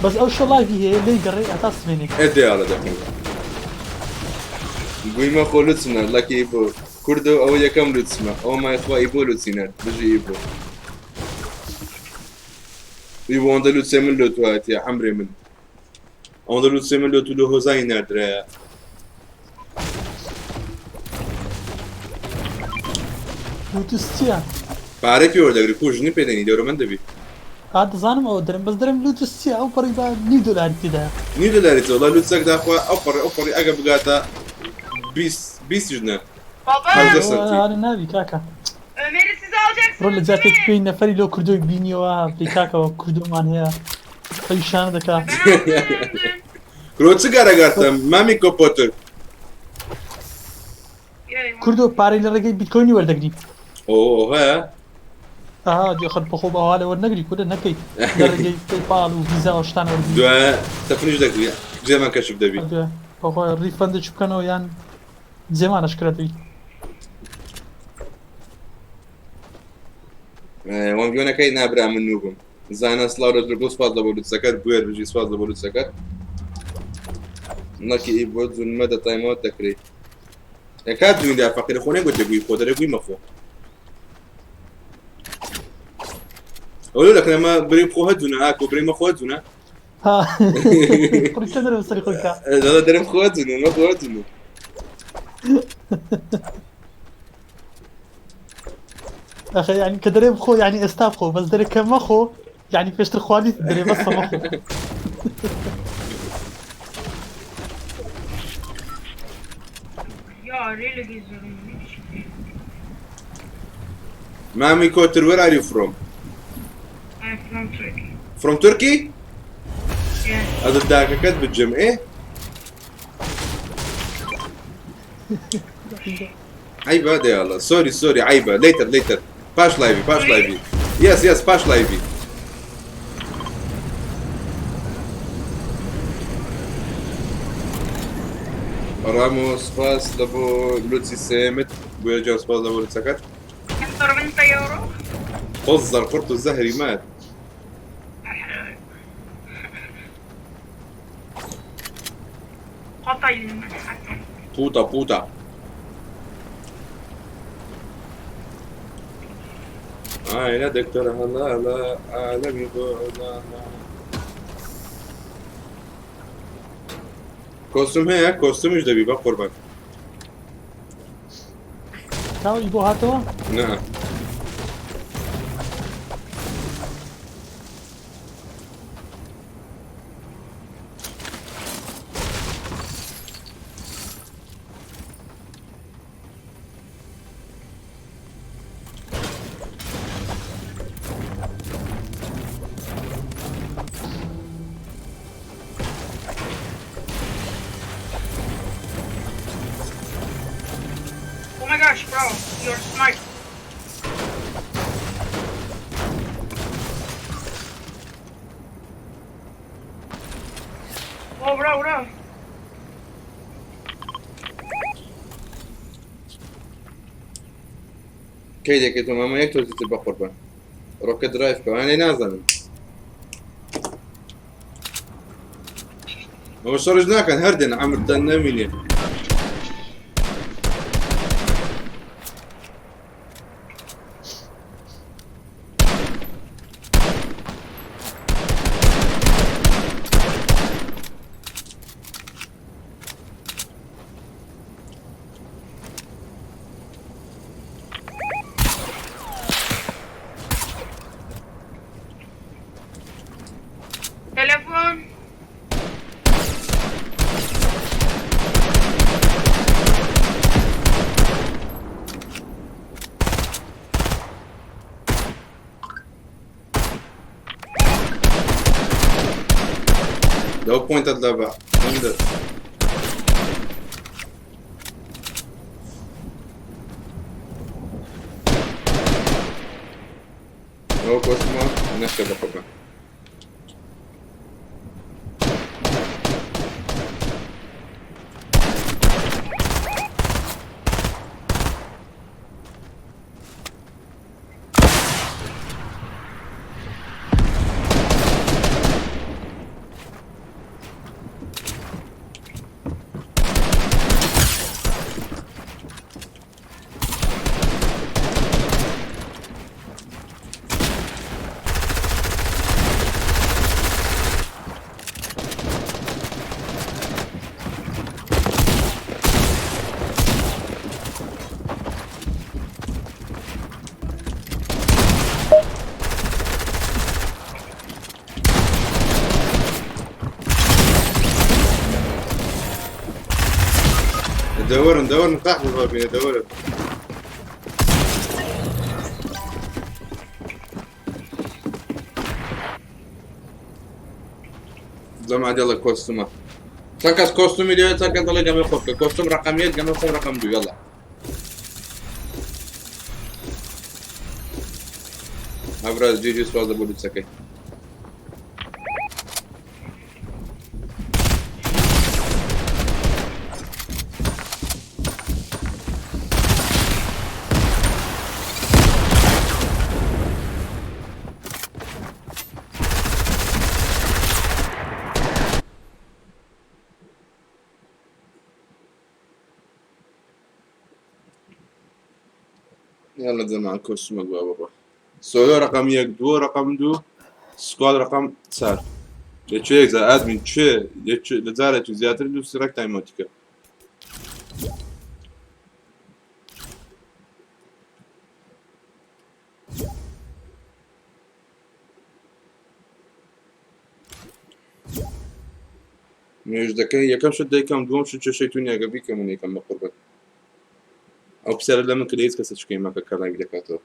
بەس ئەو شەڵاوی هەیە لێی گەڕێ ئەتا سمێنێ ئەدێڵە دەکەم گویمە خۆ لوتسنە لەکی ئیبۆ کوردە ئەوە یەکەم لوتسمە ئەوە مایخوا ئیبۆ لوتسینە بژی ئیبۆ ئیبۆ ئەوەندە لوتسێ من لۆتو هاتیە عەمرێ من ئەوەندە لوتسێ من لۆتو لە هۆزایی نادرایە لوتس چییە؟ پارەی پێوە دەگری کوژنی پێدەنی دەورە من دەبی دەزانم ئەوە دەرم بەس دەرم لوتس چییە ئەو پەڕی با $9 تێدایە $9 وڵا لوتسەک داخوا ئەو پەڕی ئەگە بگاتە 20 ژنە هەر ناوی کاکە Ömer'i siz alacaksınız. ڕۆ لە جاتێک پێی نەفەری لۆ کردۆی بینیەوە پێی کاکەوە کردومان هەیە ئەوی شانە دەکا کرۆ چ گەرەگاتە مامی کۆپۆتر کردۆ پارەی لە ڕێگەی بیتکۆینی وەردەگری ئۆ هەیە دیخەت بەخۆ بەهاالە وەرنەگری کودە نەکەی لە ڕێگەی پێپال و ویزا و شتانە وەرگری دوایە تەفنیش دەگری جێمان کەشف دەبی بەخۆی ڕیفەندە چ بکەنەوە یان جێمانەشکرەتەوی وەنگوێنەکەی نابرا من نوبم زانە سلااو لە بۆ سپاس لە بۆ لوتسەکەت بێر بژی سپاس لە بۆ لوتسەکەت نەکی بۆ جونمە دەتایمەوە دەکرێت کات دویندا فەقیر خۆنێ گوت دەگوی خۆ دەرەگوی مەخۆ ئەوە لەکەمە بری خۆ هەدوونە ئاکۆ بری مەخۆ هەدوونە دەرم سەری خۆیکە دەڵە دەرم خۆ هەدوونە مەخۆ هەدوونە ئەخە یعنی کە دەرێ بخۆ یعنی ئێستا بخۆ بەس دەرێکە مەخۆ یعنی پێشتر خوالی دەرێ بەسە مەخۆ Ya öyle geziyorum. مامی کۆتر where are you from? I'm from Turkey. From Turkey? Yes. هذا داككت بالجمع عيبة هذا يلا سوري عيبة later باش لايفي yes باش لايفي راموس باس لابو لوتسي سيمت بويا جاوس باس لابو لوتسكت انت انت يورو. قزر قرط الزهري مات قطع المنحة. بوطة لا دكتور هلا عالمي كوستوم هيك كوستومش دبي بقى قربان تاوی بۆ هاتەوە نعم Oh my gosh, bro, you're smart. Oh, bro. كيدك تو ماما يك توزيت بقربان روك درايف كمان نازل ما شرجناك هردن عمر دناميني Telefon. لو بوينت اللعبة عندك لو كوسما نحكي بقربان دورن قاعد بابين دورن جماعة يلا كوستومات تنكس كوستومي ديو تنكس طلع جميع خبك كوستوم رقمية جميع خبك رقم 2 يلا ابرز جي سواز بودي تسكي يلا جماعة كوستوم بابا سولو رقم 1 2 رقم 2 سكواد رقم 4 يا za admin ce da zara ci ziyatar da su rakta emotika مش ده كان يكم شد يكم دوم شو شيتوني اغبي كم يكم مقربه او بسر لما كليز كسش كيما كلا يدكاتو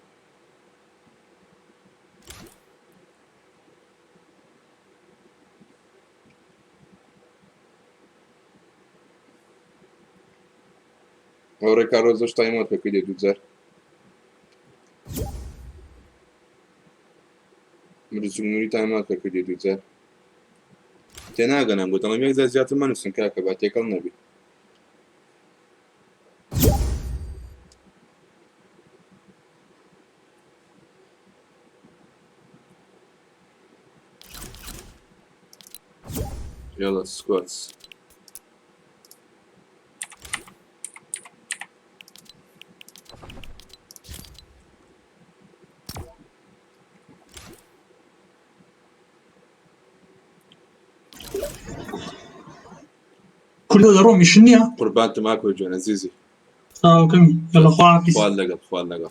Ora Carlos está em outra queria dizer. Mas o não está em outra queria dizer. Tem nada não, então não me diz já também não sei que acaba ter calma não. Yalla squats. كردو درومي شنيا قربان تماكو جون عزيزي. كمي يلا خواكس خوال لقب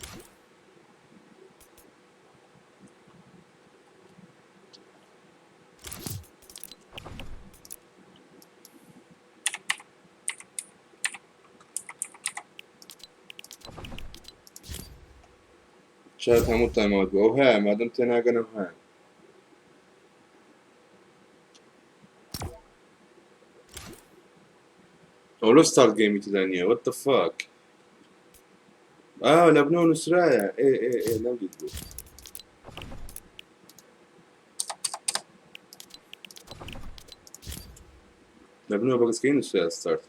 شايف همو تايم اوت وها ما دام تناقنا وها ولو ستارت جيم تدانية وات ذا فاك لبنان وسرايا ايه لا جدو لبنان بقى سكين وسرايا ستارت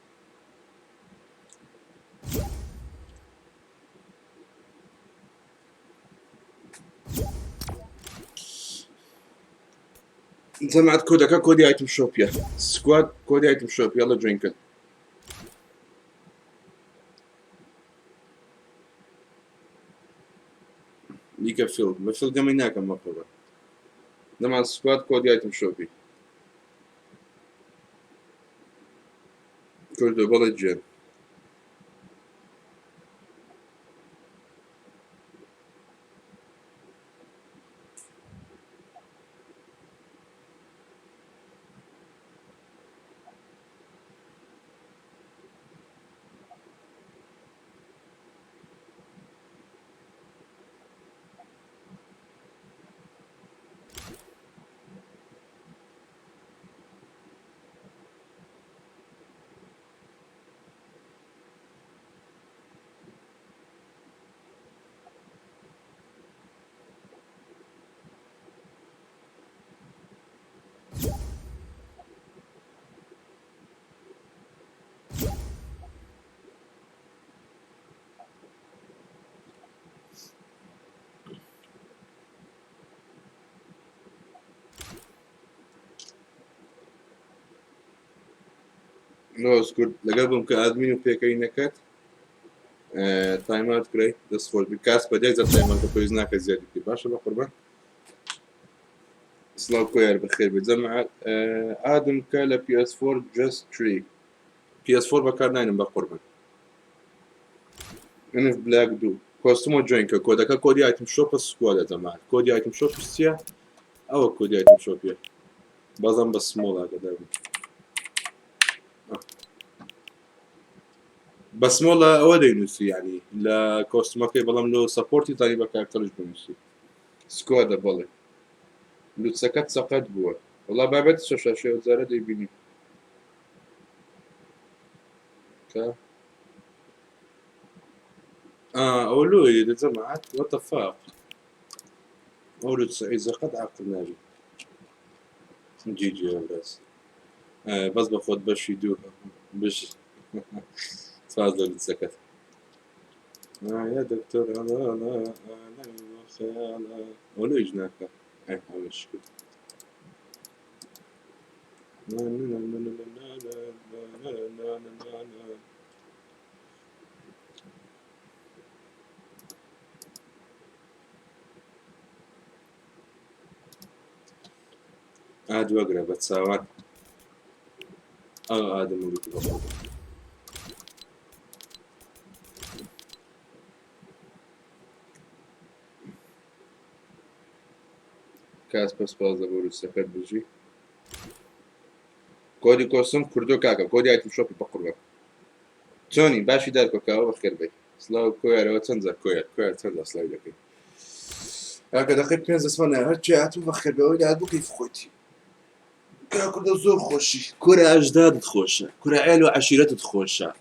سمعت كودك كودي ايتم شوب يا سكواد كودي ايتم شوب يلا درينك ليك فيلد ما فيلد قام هناك المفروض ده مع السكواد كودي ايتم شوبي كودو بلد جيم No, good. لقبهم كادمين وبيكاي نكات تايم اوت جريت ذس فور بكاس بديت تايم اوت كويزناك زياده كي باشا بقربان سلاو كوير بخير بتجمع ادم كالا بي اس 4 جاست 3 بي اس 4 بكار 9 بقربان انا في بلاك دو كوستومو جوين كودا كودي ايتم شوب سكواد يا جماعه كودي ايتم شوب سيا او كودي ايتم شوب يا بازم بس سمول هذا بس والله هو دينوسي يعني لا كوستمر كي بلام لو سبورتي طيب كاركترج بنوسي سكواد بالله لو سكت سقط بوا والله بعد شو وزارة دي بيني كا أولو إذا جمعت واتفاق أولو إذا قد عقلنا بي جي يا براس بس بفوت باش يدوها باش تفاضل سكت يا دكتور أنا أولو إجناك أول شكل عاد وقرا بتساوان آدم ملك البطل كاس بس بازا بورو السفر بجي كودي كوسم كردو كاكا كودي ايتم شوبي بقربا توني باشي دار كوكاو بخير بي سلاو كوير وتنزا كوير تنزا سلاو لكي هكا دقيق بينزا اسمنا هرجي عتو بخير بي ويلي عدو كيف خوتي كرة زور خوشي كرة أجداد تخوشة كرة عيل وعشيرات تخوشة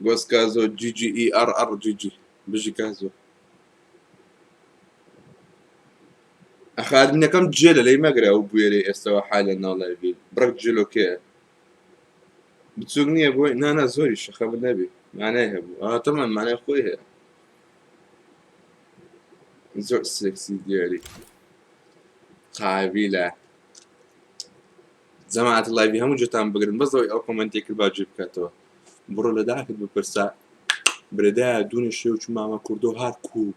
جوز كازو جي اي ار جي بيجي كازو أخذ مني كم جيلة لي ما أقرأ أبوي استوى حالا والله يبي برك جيلو كي بتسوقني يا أبوي أنا زوري الشيخ أبو النبي معناه يا أبو طبعا معناه أخوي زور سكسي ديالي قابلة جماعة الله يبي هم جتام بقرن بس ضوي أو كومنتي كل باجيب كاتو برو لداك ببرسا بردا دون شيء وش ما كردو هار كوب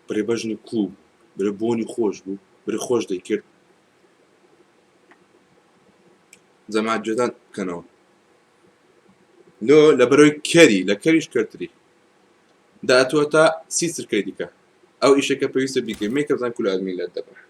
بري بجني كوب بري بوني خوش بو بري خوش دي كرد جماعة جدان كانوا لو لبروي كاري لكاريش كرتري دا أتوتا سيستر كريديكا أو إيش كبيسة بيكي ميك اب زان كل أدمي لا دبر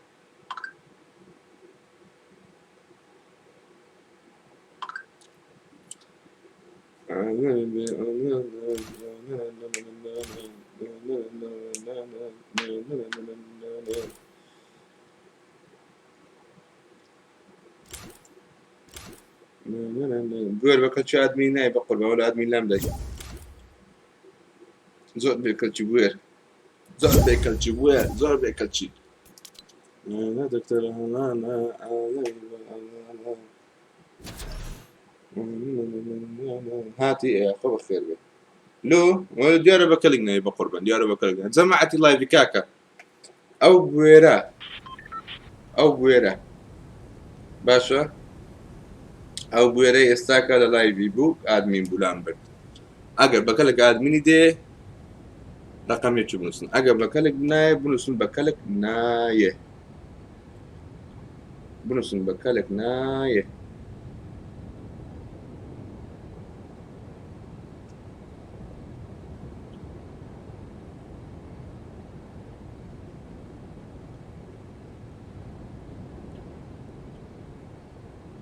بقول بكل شيء أدمي ناي بقول بقول أدمي لام ده زود بكل جوير زود بكل جوير زود بكل شيء أنا دكتور أنا هاتي يا أخو بخير بي لو ديارة بكلقنا يبقى قربان ديارة بكلقنا جماعة الله بكاكا أو بويرة باشا أو بويرة يستاكا للاي بيبو آدمين بولامبر أقل بكلق آدميني دي رقم يتشو بنوسن أقل بكلق ناي بنوسن بكلق ناي بنوسن بكلق ناي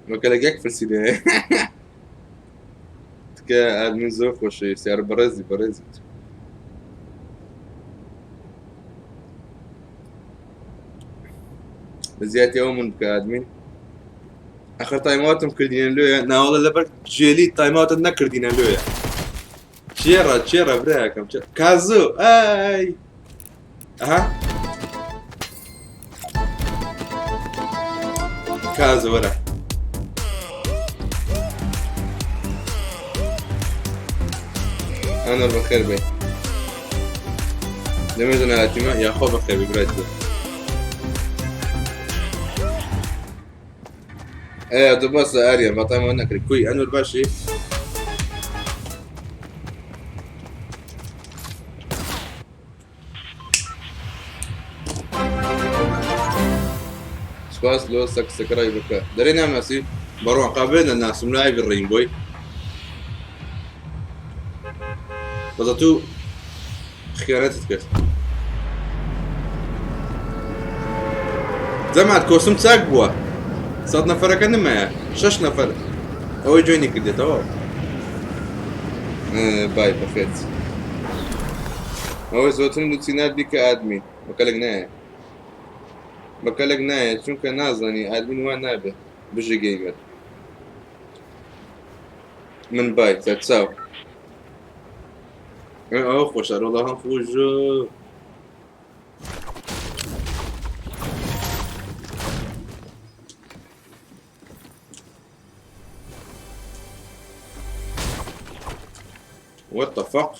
وكلاجاك في السيدة تكا من زوق وشي سيار برزي بزيات يوم كادمين آخر تايماتهم كردين لويا نا والله لبرك جيلي تايمات نكردين لويا تشيرا براكم كازو اي اها كازو ورا أنا بخير بي لماذا نأتي يا أخو بخير بي براتي ايه دوباس اريا بطايم وانا كوي انا الباشي سپاس لۆ سەکسەکەڕای بکە دەرێ نامناسی بەڕۆ قابلێنە ناسم لای بڕین بۆی بەڵە تو خیانەتت کرد جەمات کۆسم چاک بووە 100 نەفەرەکە نمایە 6 نەفەر ئەوەی جوێنی کردێتەوە بای بەخێت ئەوەی زۆتر نووسینات بیکە ئادمین بەکەلێک نایە بەکەلێک نایە چونکە نازانی ئادمین وان نابێت بژە گەیمەر من بای تەرچاو ئەوە خۆشە ڕۆڵە هەم خۆشە What the fuck?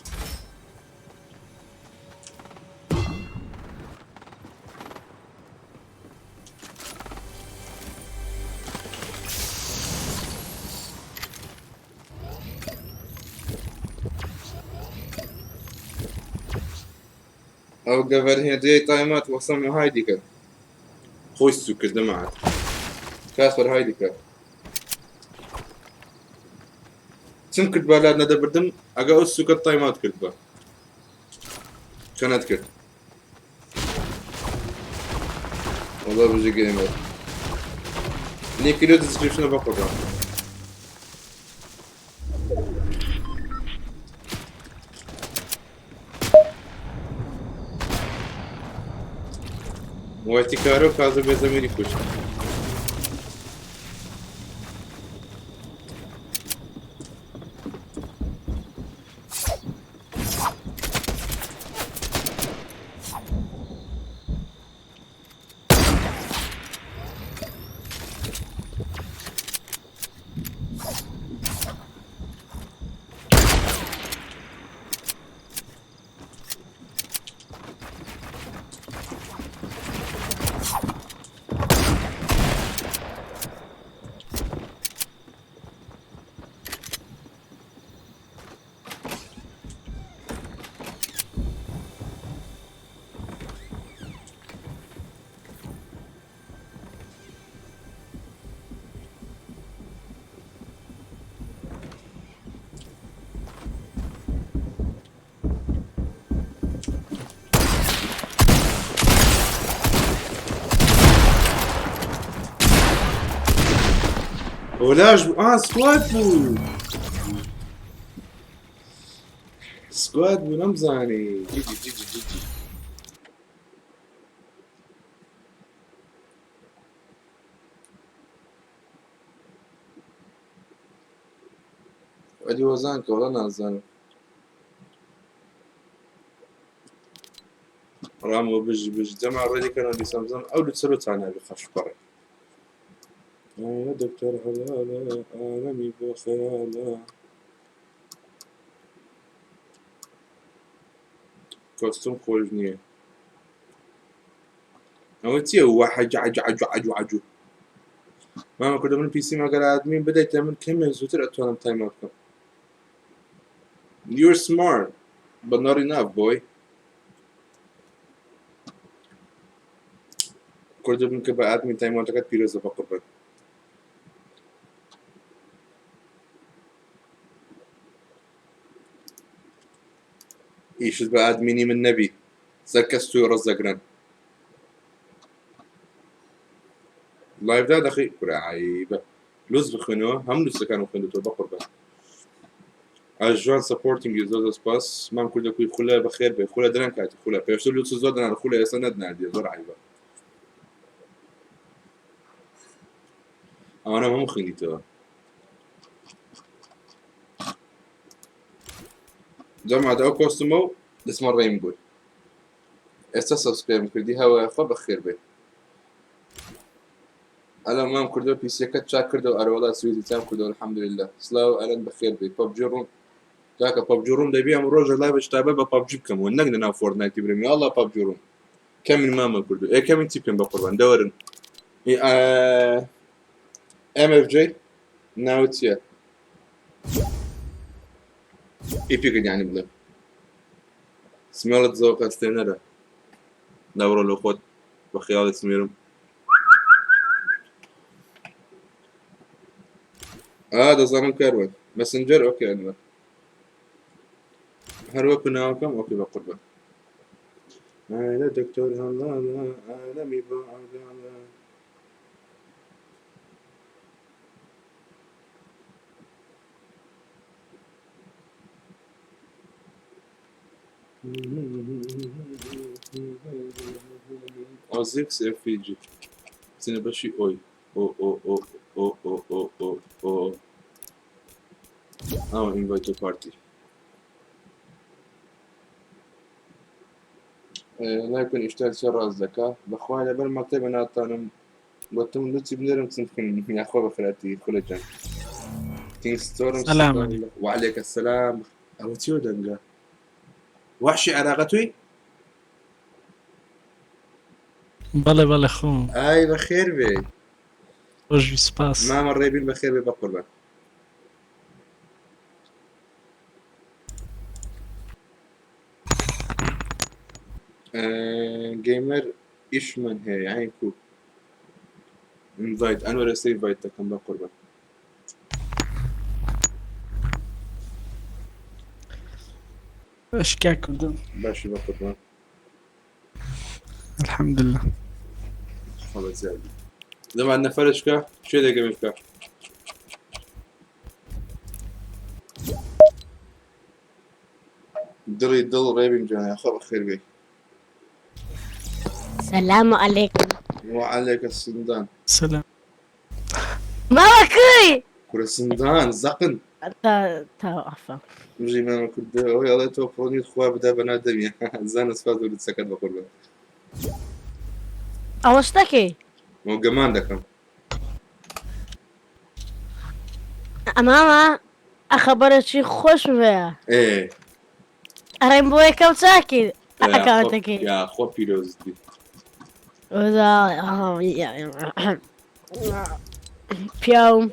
ئەو گەڤەر هێندەیە تایمات وەسەمە های دیکە خۆی سو کردە مات کاسپەر های دیکە چم کرد بالات نەدەبردم ئەگە ئەو سوکەت تایمات کرد بە چەنەت کرد وەڵا بژە گەیمەر لینکی لە دیسکریپشنە بەقڕان وقتی کارو کازو به زمینی کش ولاش سكواد بو سكواد بو نمزاني جيجي ودي وزانك ولا نازان رامو بج جمع الرجل كانوا اللي سمزان او اللي تسلوت عنها بخش بري يا دكتور هلالا عالمي بخيالا كوستوم خوش نية هو تيه واحد عجو ما كنت من بي سي ما قال ادمين بدأت تعمل كم زوتر اتوانم تايم اوت You're smart but not enough boy كنت من كبا ادمين تايم اوت كات بيرز بقرب ايش بعد ميني من نبي زكستو رزقنا لايف ده دقيق عيبة لوز بخنوه هم لسه كانوا خندوا بقربة اجوان سبورتنج يزوز سباس ما كل كوي خلا بخير بخلا درن كات خلا بيرسل لوز زودنا على خلا سندنا دي زور عيبة انا ما مخنديته جمع ده كوستمو اسمه رينبو سبسكرايب كردي هوا خو بخير بي انا ما كردو بي سي كات شاكردو ارولا سويتي تام كردو الحمد لله سلاو انا بخير بي ببجي روم ذاك ببجي روم ده بيام روجر لايف اشتابه ببجي كم ونقدر نا فورتنايت بريمي الله ببجي روم كم من ما كردو اي كم من تيبين بقربان دورن ام اف جي ناوتيا ايبيك يعني بلا سمالت ذوق استنرا دوروا له خود بخيال سميرم دەزانم کاروان مەسنجەر ئۆکێ ئەنوەر هەروەکو ناوەکەم ئۆکێ بە قوربان ئایلە دکتۆر هەڵاڵە ئالەمی بۆ ئاگاڵە Azix FG Sine başı oy o ama invite to party لا يكون اشتغل شر الذكاء بخواني بل مكتب انا طانم قلتم لتي بنرم تنفكن يا اخوة بخلاتي كل جان كينغ ستورم سلام عليكم. وعليك السلام او تيو دنجا وحشي عراقتوي بله خو اي بخير بي روجي سباس ما مر بين بخير بي بقربان جيمر ايش من هي يعني كو انفايت انا ولا سيف فايت كم بقربان ايش كاكل باشي بقربان الحمد لله خلاص زين لما عندنا فرشكة شو ده قبلك دري دل غيبي مجانا يا خبر خير بي السلام عليكم. وعليك السندان سلام ماما كوي كل السندان زقن تا عفوا مجي ما كنت يلا توفروني الخواب بدا بنادم يا زان اسفاد ولد سكت بقربان اوشتكي مو كمان دكم ماما اخبرت شي خوش بيا ايه ارين بوي كم ساكن اكاونتك يا اخو بيروز دي وذا بيوم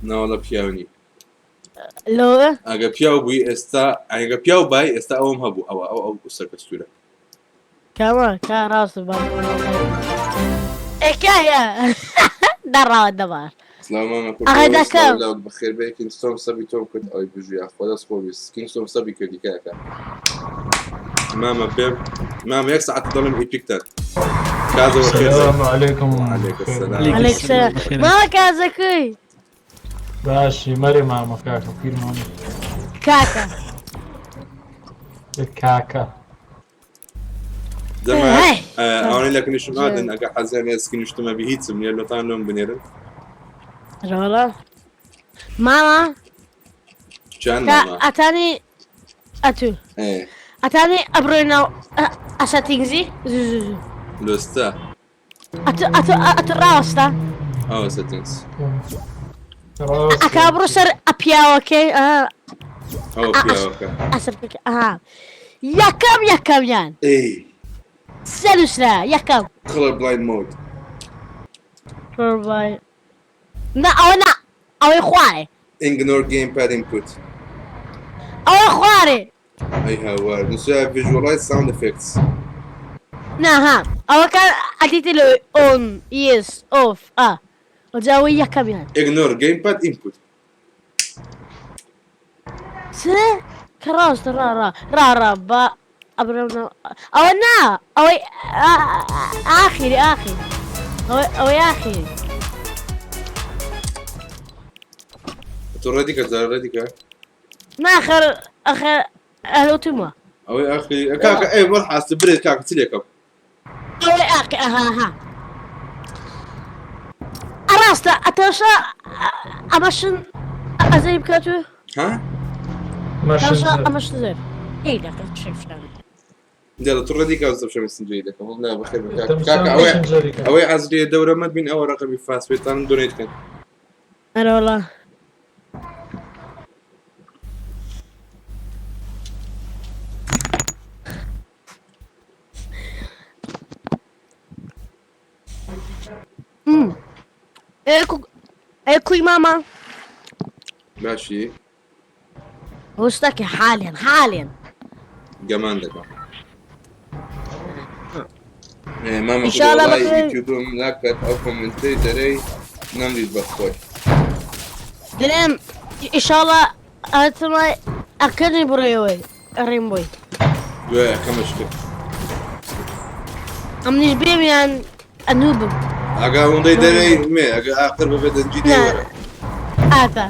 نو لا بياوني لو اگه بياو بي استا اگه بياو باي استا اوم هبو او سركستوره كمان كان راس بابا اكايا درا الدبار سلام ما كنت أغدا كم؟ لو بخير بي كينغستون صبي توم كنت اي بيجي يا اخو داس خوبيس كينغستون صبي كدي كاكا ماما بيب ماما يك ساعة تضلم ايبيكتان كازو السلام عليكم. وعليك السلام عليك السلام ماما كازكوي باشي مري ماما كاكا كير ماما كاكا كاكا زمان انا لك نش مادن اجا حزين يسكن نشتما بهيتس من يلو طان لهم بنيرن رولا ماما كان ماما اتاني اتو ايه اتاني ابرونا اساتينزي زوزو لوستا اتو راستا او سيتنجز اكابرو سر ابيا اوكي او بيا اوكي اسر بك يكم يان ايه سلسلة يكم كولر بلايند مود باي نا او اخواني ignore gamepad input او اخواني اي هوار نسوي visualize sound effects ها او كان اديت له اون يس اوف وجاوي يكم يان ignore gamepad input سنة كراس را با ابرنا او نا او اخري او يا اخي ترديك ترديك ما اخر الاوتوما او يا اخي كاكا اي مرحبا استبريد كاكا تليكم او يا اخي ها اراستا اتوشا امشن ازيب كاتو ها اتوشا امشن زيب ايه لك شايف يلا ترديك او شو بس جيدك والله بخير كاكا او عزلي الدورة ما بين اول رقم يفاس بيطان دونيت كان انا والله ايكو ماما ماشي وشتكي حاليا كمان لك ماما إن شاء الله والله بخير. يوتيوب ملاكت او كومنتيتري نمدي بخوي دلم ان شاء الله اتما اكرني بريوي ريمبوي دوێ کەمەشتێ امنيش بيم يعني انوب ئەگا هەوڵەی دەرەی مێ ئەگە ئاخر ببێ دەنجی دێوەرە اتا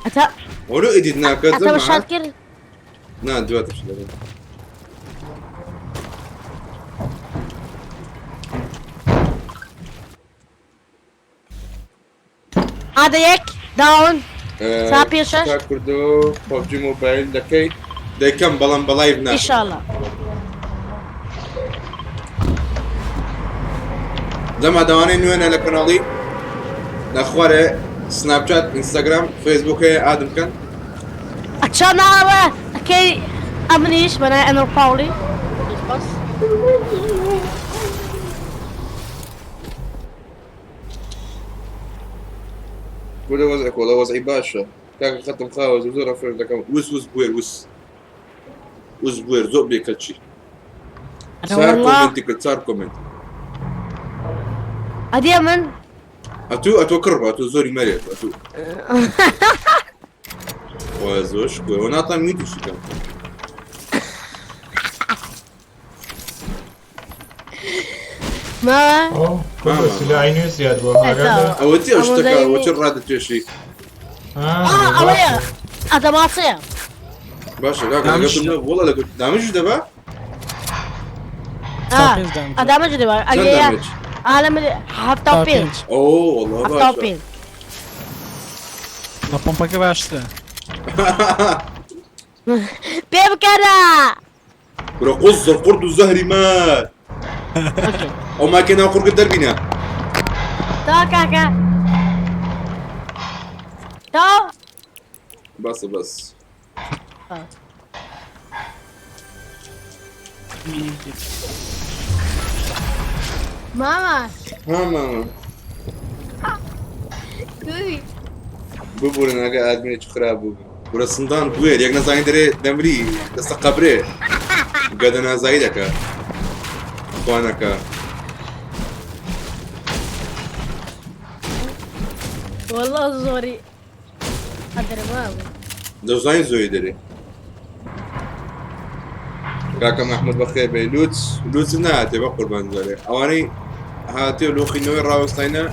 اتا وەرە ئیدیت ناکات اتا زەمە شاكر نا دواتش دەبێ هذا يك داون ساپێشەش؟ تا کردو پۆبجی مۆبایل دەکەیت دەیکەم بەڵام بەڵایڤ ان ناکەم شاء الله دەما دەوانەی نوێنە لە کەناڵی نەخوارێ سناپچات ئینستاگرام فێسبوک هەیە ئادم بکەن عشان اعرف اوكي امنيش بنا انا وباولي بس ولا وضعك والله وضعي باشا كاك ختم خاوز وزورة فرد لكم وس بوير وس بوير زوق بيك هالشي صار كومنتي كنت صار كومنت هدي من اتو كربة اتو زوري مريت اتو وزوش كوي وناطا ميتو شي كان ما اوه كله سلاحي نسيت والله اودي اشتكى وش الرادة تشي اويا هذا ما صير باشا كاك قلت والله لا قلت دامج دابا هذا ما جدي بقى اجي عالم هفتوبين اوه والله باشا هفتوبين La pompa que basta. بيب كذا ورقص القرد الزهري مات او ما كان اخر قدر بينا تو كاكا تو بس ماما ها ماما كوي ببورن اگه ادمینی چه خراب بود برسندان بویر یک نزاین داره دمری دست قبره قد نزاید که خوانه که والله زوري ادري ماما دزاین زوی داره کاکا محمود بخیر بی لوتس نه تی با قربان داره اوانی هاتی لوخی نوی راوستاینا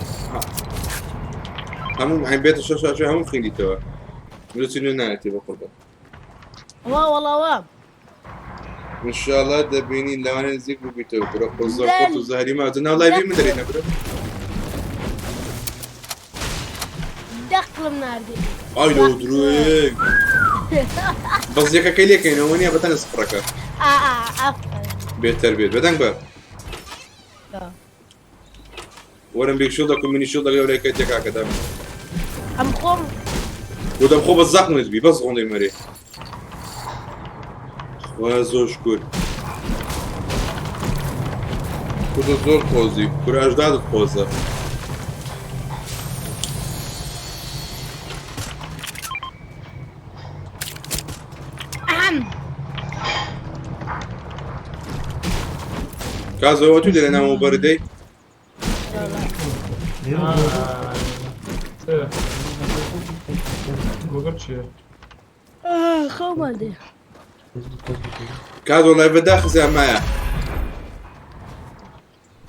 همون عین بیت شاشه همون خیلی تو لوتس نه تی با قربان والله وام ان شاء الله دبيني لو انا نزيك ببيتو برو قصة الزهري ما زلنا لايفين من درينا برو دخل من عندي اي لو درويك بس ياك كيليك هنا وين بتن صفرك بيت تربيت بدن بقى ورم بيك شو دك مني شو دك ولا كيتك كذا ام قوم ودم خوب الزقم نزبي بس غندي مري وزوج كل كل زور خوزي كل اجداد خوزه كازو وتو دي لنا مبردي جوجل شير خو ما ادري كازو والله بداخل زي معايا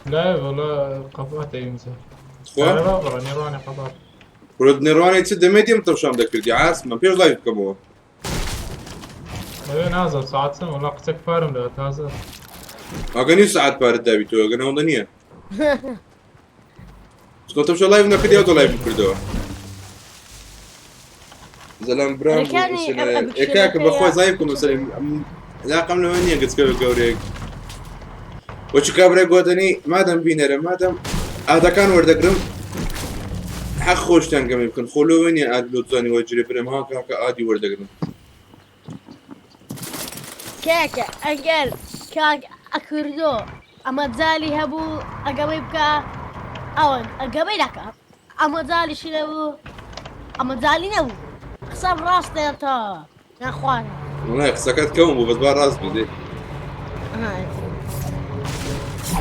لا والله قفات يمزح خوا برا نيراني قفات ورد نيراني تسد ميديم ترشام داك دي عاس ما فيش لايف كمو ايه نازل ساعات سنة ولا قتك فارم لا نازل اغني ساعات بارد دابي تو اغني ودنيا سكوت مش لايف نكدي او لايف كردو زلام برام اكاك بخوا زايكم مثلا لا قبل ما اني قد قوريك وش كابري قوتني مادام بينر مادام هذا كان وردقرم حق خوش تنقم يمكن خلوني اد لوتزاني وجري برم هاك ادي وردقرم كاكا اقل كاك اكردو اما زالي هبو اقامي بكا اون اقامي لك اما زالي شنو اما زالي نبو خصاب راس تا يا اخوان والله سكت كومبو بس بار راس بدي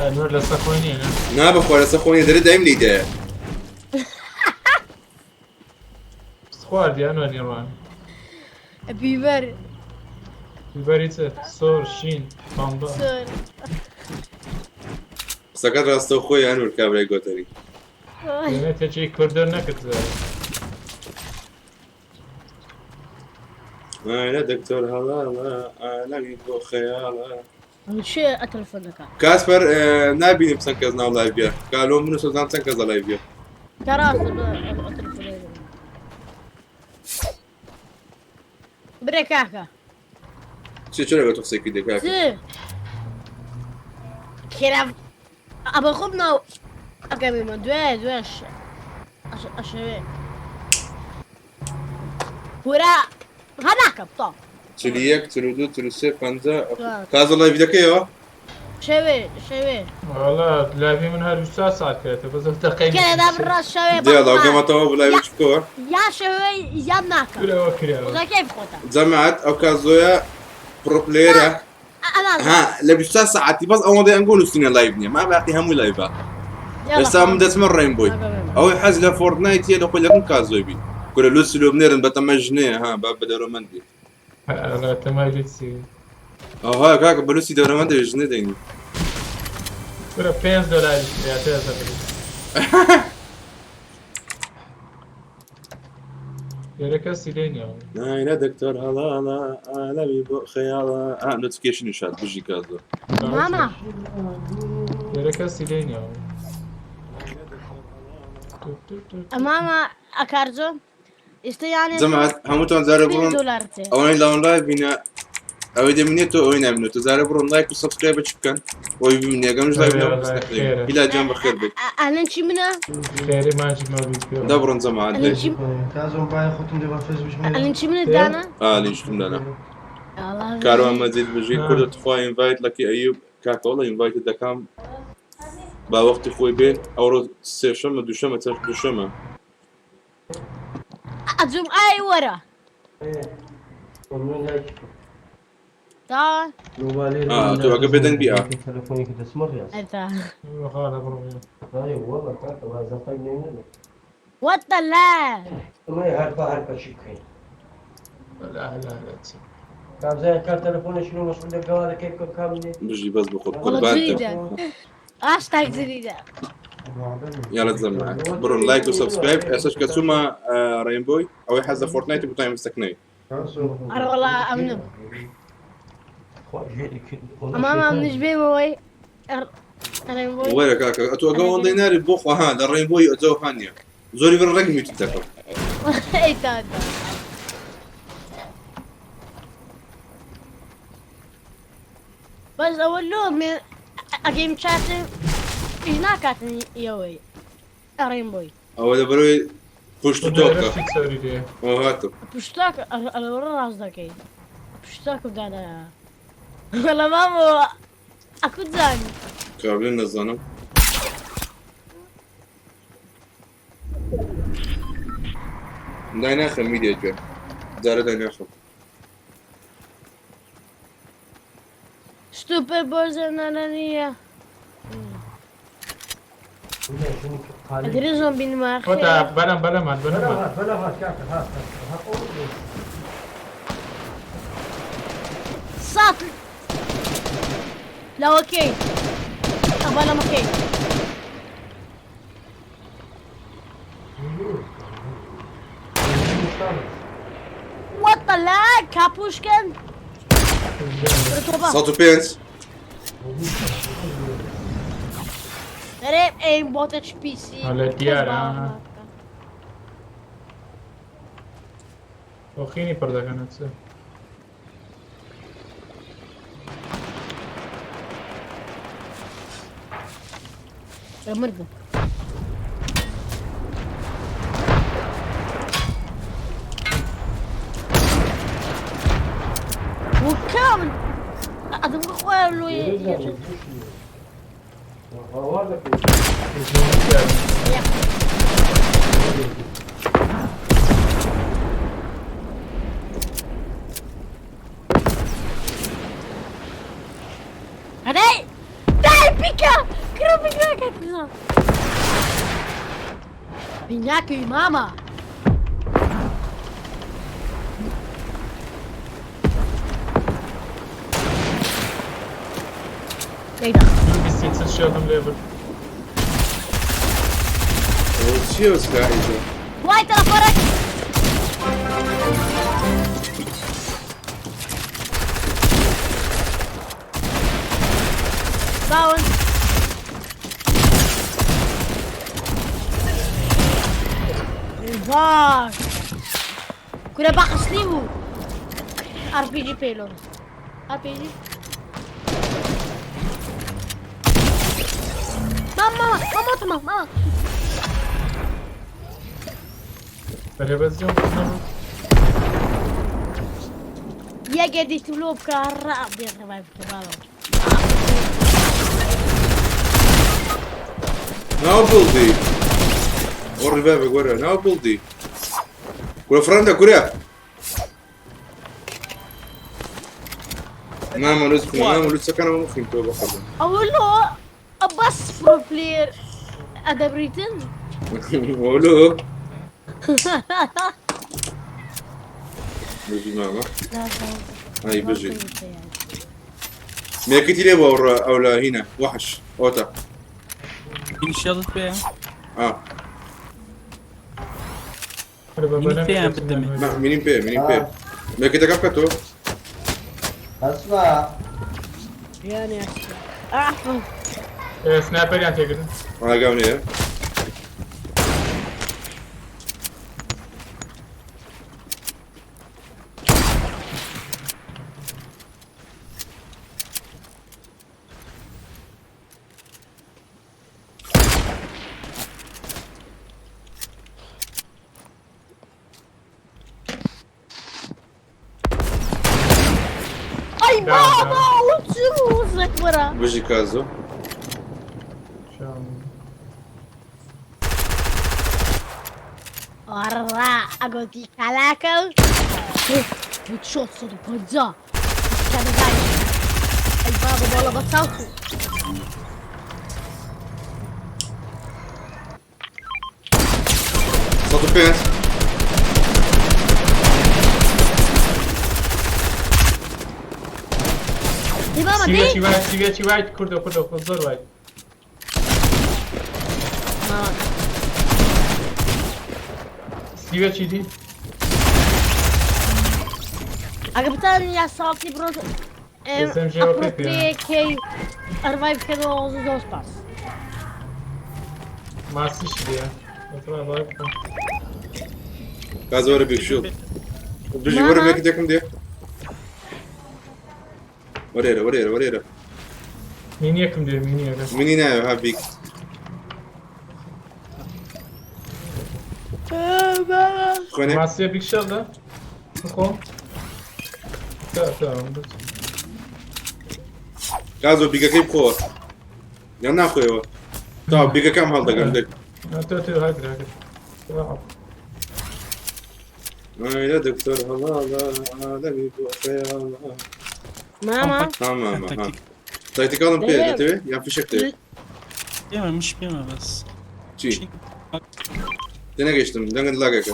انور لسه خوينين نابخ ولا سخوني دري دايم ليدي سخواردي انور يمان بيبر ببريته صور شين بامبا سور سكت راستو خوي انور كابري قوتري يعني تجي كردر نكت انا دكتور هلا انا بيبو خيالا شو التلفون كان كاسبر نابيني بسنكزنا لايف بيا قالوا منو سلطان سنكز لايف بيا ترى التلفون بريكاكا شو لقيتو سيكي ديك سي كيف ابى خبنا اكمل ما دوش اشوي ورا هناك بطا تليك تلودو تلسي فانزا كاز لايف ديك ايوه شوي والله لافي من هالجسا ساعات كده بس التقينا كذا بالراس شوي دي الله قام تو بلايف تشكوها يا شوي يا ناكا كله وكله وذا كيف خوتا جمعت او كازويا برو بلاير انا ها لبستا ساعتي بس اول ما نقول السنه لايفني ما بعطي هم لايفات بس هم دس مره رينبوي او حزله فورتنايت يلو كل لكم كازوي بي كل لوسلو بنيرن بتمجني ها باب روماندي لا تماجد سي اه كاك بلوسي روماندي جني ديني كله $5 يا تيزا يركز سيلين يا ناينا دكتور هلا لا انا بيبو خيالا نوتيفيكيشن يشاد بيجي كازو ماما يركز سيلين يا ماما اكارزو استياني جمعت هموتون زاربون $2 اوين لاون لايف بينا او اذا منيتو اوين منيتو زاربون لايك وسبسكرايب تشكن وي بيمني قامش لايف نو مستقيم الى جنب خير بك اهلا شي منا خيري ما جيب ما دبرن جمعت ليش اهلا شي من دانا ليش كم انا الله كاروان مزيد بجي كل تفاي انفايت لك ايوب كاك والله انفايت دكام با وقت خوي بين او سيشن دوشمه دوشمه ازوم اي ورا تا تو قبل بيئه انت هذا برو وات لا لا بجي بس بخد كل والله بانتا جديدة هاشتاج جديدة يلا تزمعك برون لايك وسبسكرايب اساس كسوما رينبوي او يحز فورتنايت بتاعي مستكني انا والله امنه امام امنش بيه موي انا موي ويلك كاكا اتو اقوى ديناري بوخ هذا الرينبوي اتو هانيا زوري بالرقم يتذكر اي تادا بس اقول لهم اجيم شاتن هناك يوي رينبوي او اذا بروي بوش توكا تسوي دي او هاتو بشتاك انا ورا راس بشتاك بدانا ولا ماما اكو زاني قابلين الظنم داينا اخر ميديا جا دار داينا اخر stupid boys انا نية ادري زومبي ما وتا بلا ما ساطل لا اوكي ابغى مكي وات لا كابوشكن صوتو بينس ريب ايم بوت اتش بي سي على الديار وخيني بردا كانت مرقم وكامل أدم أخوان لو يجب بزن بیناکی ماما Neydi? Bir 80 şey aldım level. وشيوز كايزة Vay taraflara Down. Vay. Kura bakışlı bu. RPG payload. RPG. Mama, mama. Televizyon. Ya قديت له بكهرباء بيرفايف كمان. نابلدي وري بابك ورا نابلدي كورا فرندا كوريا ماما لسه كان ممكن تو بخبر أقول له بس برو بلاير أدبريتن. ولو بيجي ماما هاي بيجي ميكتي ليه ورا او لا هنا وحش اوتا İnşallah be ya. Minip ya بدي منين بي ميكتي كابتو اسمع يعني أعرف. Sniper yan çekildin. انا قاوني أي بابا وتشوفك ورا. بيجي كازو Şu an. ورا أقول لك كلاكل. بتشوت صوت بزا. كان جاي. أي بابا والله بتصوت. صوت بيت يا بابا Sigaçı دي. var, sigaçı var. Kurda, zor var. Sigaçı değil. عجبتني يا صاحبي بروز. SMG OP ya. كي أرفايف كده وزوز باس. Masi işi ya. Otura bak. كازو ورا بيك شوف بيجي ماما. ورا ميكتي كم دي وريرا Mini yakın diyorum, mini yakın. منين ها بيك كوني Masi'ye bir şey al da. Bakalım. Tamam. كازو بيكا كيف خور يلا اخوي طب بيكا كم هالدق عندك Hadi hadi. Tamam. يا دكتور هلا بيك يا الله ماما. tamam ha taktik alın piyade tabi ya fişekte Yememiş yememez. çi dene geçtim dene lagaka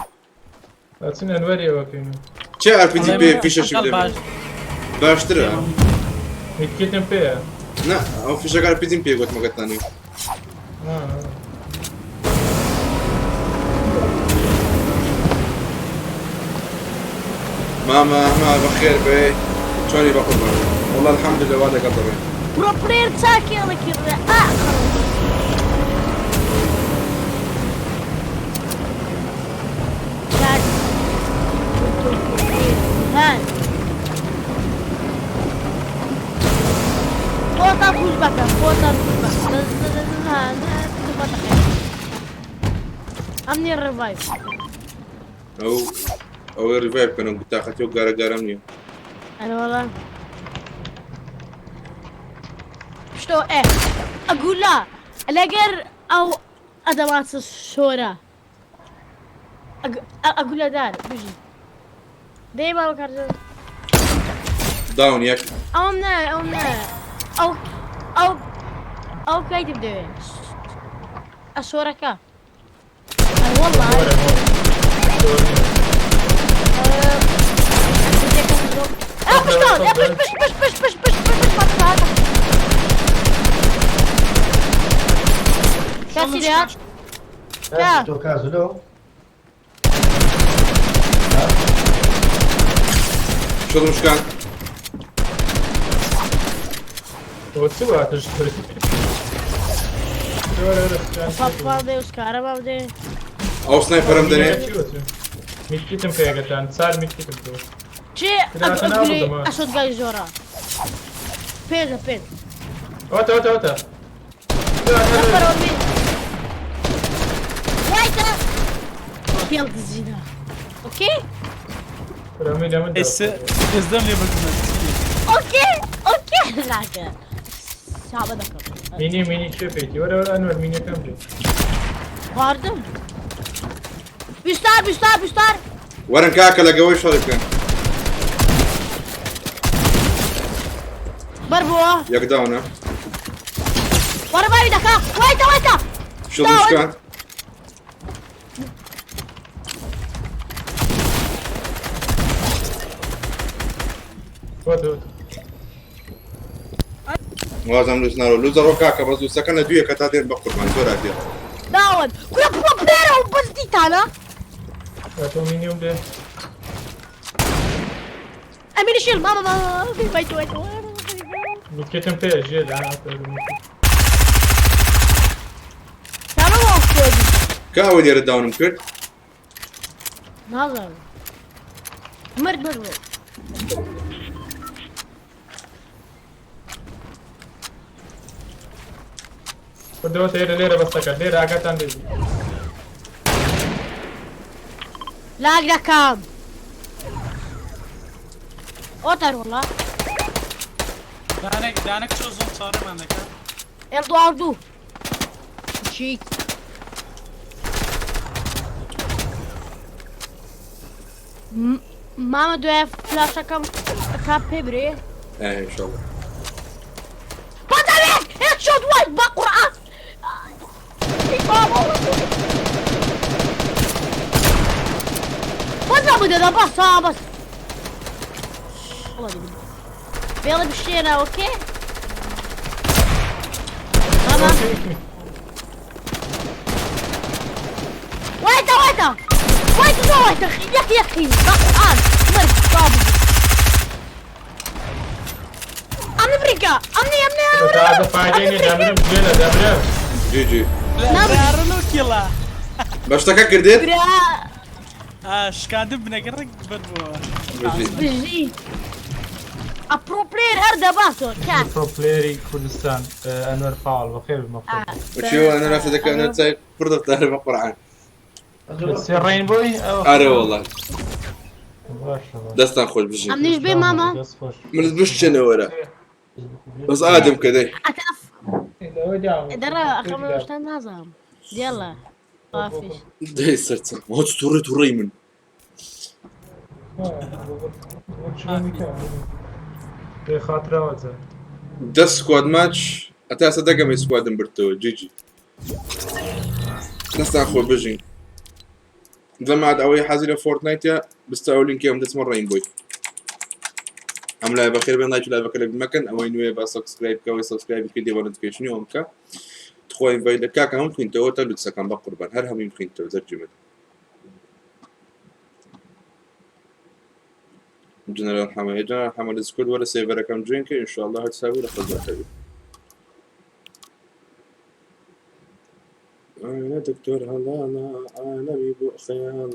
Atın Enver'e bakayım. çe RPG bir fişe şimdi baştır ha Etiketin P ya. ne o fişek RPG'in piye gotmak atlanı Ha. ماما بخير بي شلوني باخذ والله الحمد لله وهذا قدر برو بلاير تاكي الله كيرا. هاي. فوتا فوز بكا. أمني الريفايف. او الريفايف كانوا بتاخذ يوقع قارمني أنا والله. شو إيه؟ أقول لا. الأجر أو أدوات الشورى. أقول له دار بيجي. دايما بكرر. داون ياك أو كيف تبدأ؟ أشورك والله بش دون بش كاسيليات كا شو المشكلة؟ وتسوى تشتري فاضي وسكارة فاضي او سنايبر مدني ميكيتم كيغتان صار ميكيتم تو شي أقولي أشوت جاي جورا بيز اوتا نفر أمي وايتا يلا الزنا أوكي رامي دامن ازدم لي بكم اوكي لكن صعب ذكر ميني شفيتي ولا انور ميني كم دي واردم بيستار ورن كاكا لقوي شركة بربوه ياك داونا ورا بالي دكا وايتا شو المشكلة؟ اوتا لازم لوزنارو لوزارو كاكا بس سكن دوية كتاتين بقربان زورا دير داون كل بروبليرا وبس دي تانا تو مينيوم ده امين شيل ماما ويت ميكيتم في جيل انا كانوا موجود كاوي دير الداون مكر نظر مرد بدو تير ليره بس تكر ليره اگتان دي لاق دكام اوتر والله دانك شو زون صار عندك يلا عرضو شيك ماما دوی فلاشا كم كابي بري ايه ان شاء الله بدلك هيك شوت وايد بقرأ وزا بدنا بس والله يلا بالشينا اوكي تمام ويتا يكي الآن مرق صابر أمريكا أمني هذا فايدين دابرم جيلا دابرم جي رنوك يلا باش تككر ديت شكادب بنقرق بربو بجي أبرو بلاير هردا باسو كان برو بلايري كردستان انور فاول بخير المفروض وشو انا نفسك انا تسايق فرض تعرف قرعان تصير رينبوي اري والله ما شاء الله دستان خوش بجي أمنيش بي ماما بس خوش من بش ورا بس ادم كذا أتلف درا أخمر وشتان نازم يلا خافش ده صرت ما هو توري من خاطره وزن ده سكواد ماتش اتا صدق من سكواد برتو جي دستان خو بجي لما عاد اوي حازي فورتنايت بستاولين كيوم دس مره ينبوي عملا بخير بين لايك ولا بكلم بمكان او انوي با سبسكرايب كوي سبسكرايب كده نوتيفيكيشن يوم كا تخوين فايدا كاكا ممكن توتا لتسكن بقربان هل هم يمكن توزرجمت جنرال حمد سكول ولا سيفر كم درينك ان شاء الله هتساوي لخذ حلو انا دكتور هلانا انا بيبو خيانا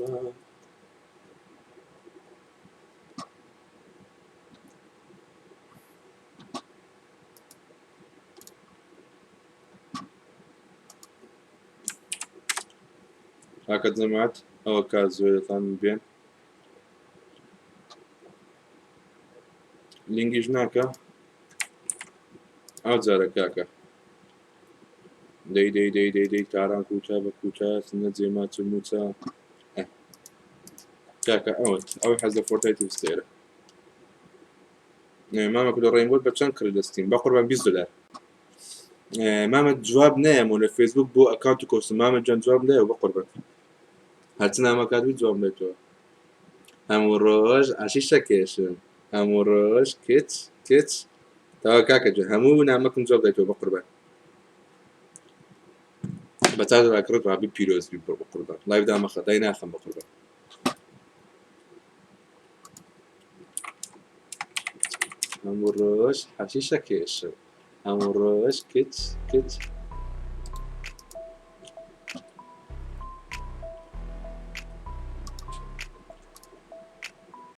هكذا زمعت او كازو ثاني بين لينجيج ناكا او زارا كاكا دي كاران كوتا بكوتا سنت زي ما تموتا كاكا او حزة فورتايت بستيرة ماما كل رينبول بتشنكر الستيم بقربان $20 محمد جواب نيم ولا فيسبوك بو اكونت كوست محمد جان جواب نيم وبقربك هاتنا ما كاتبي جواب نيم تو هموراج عشيشة كيشن هموراج كيتش توا كاكا جو همو نعمكم جواب نيم بقربك بتعرف اكرت رابي بيروز بقربك لايف دا ما خدينا خم بقربك هموراج عشيشة كيشن هموراج كيتش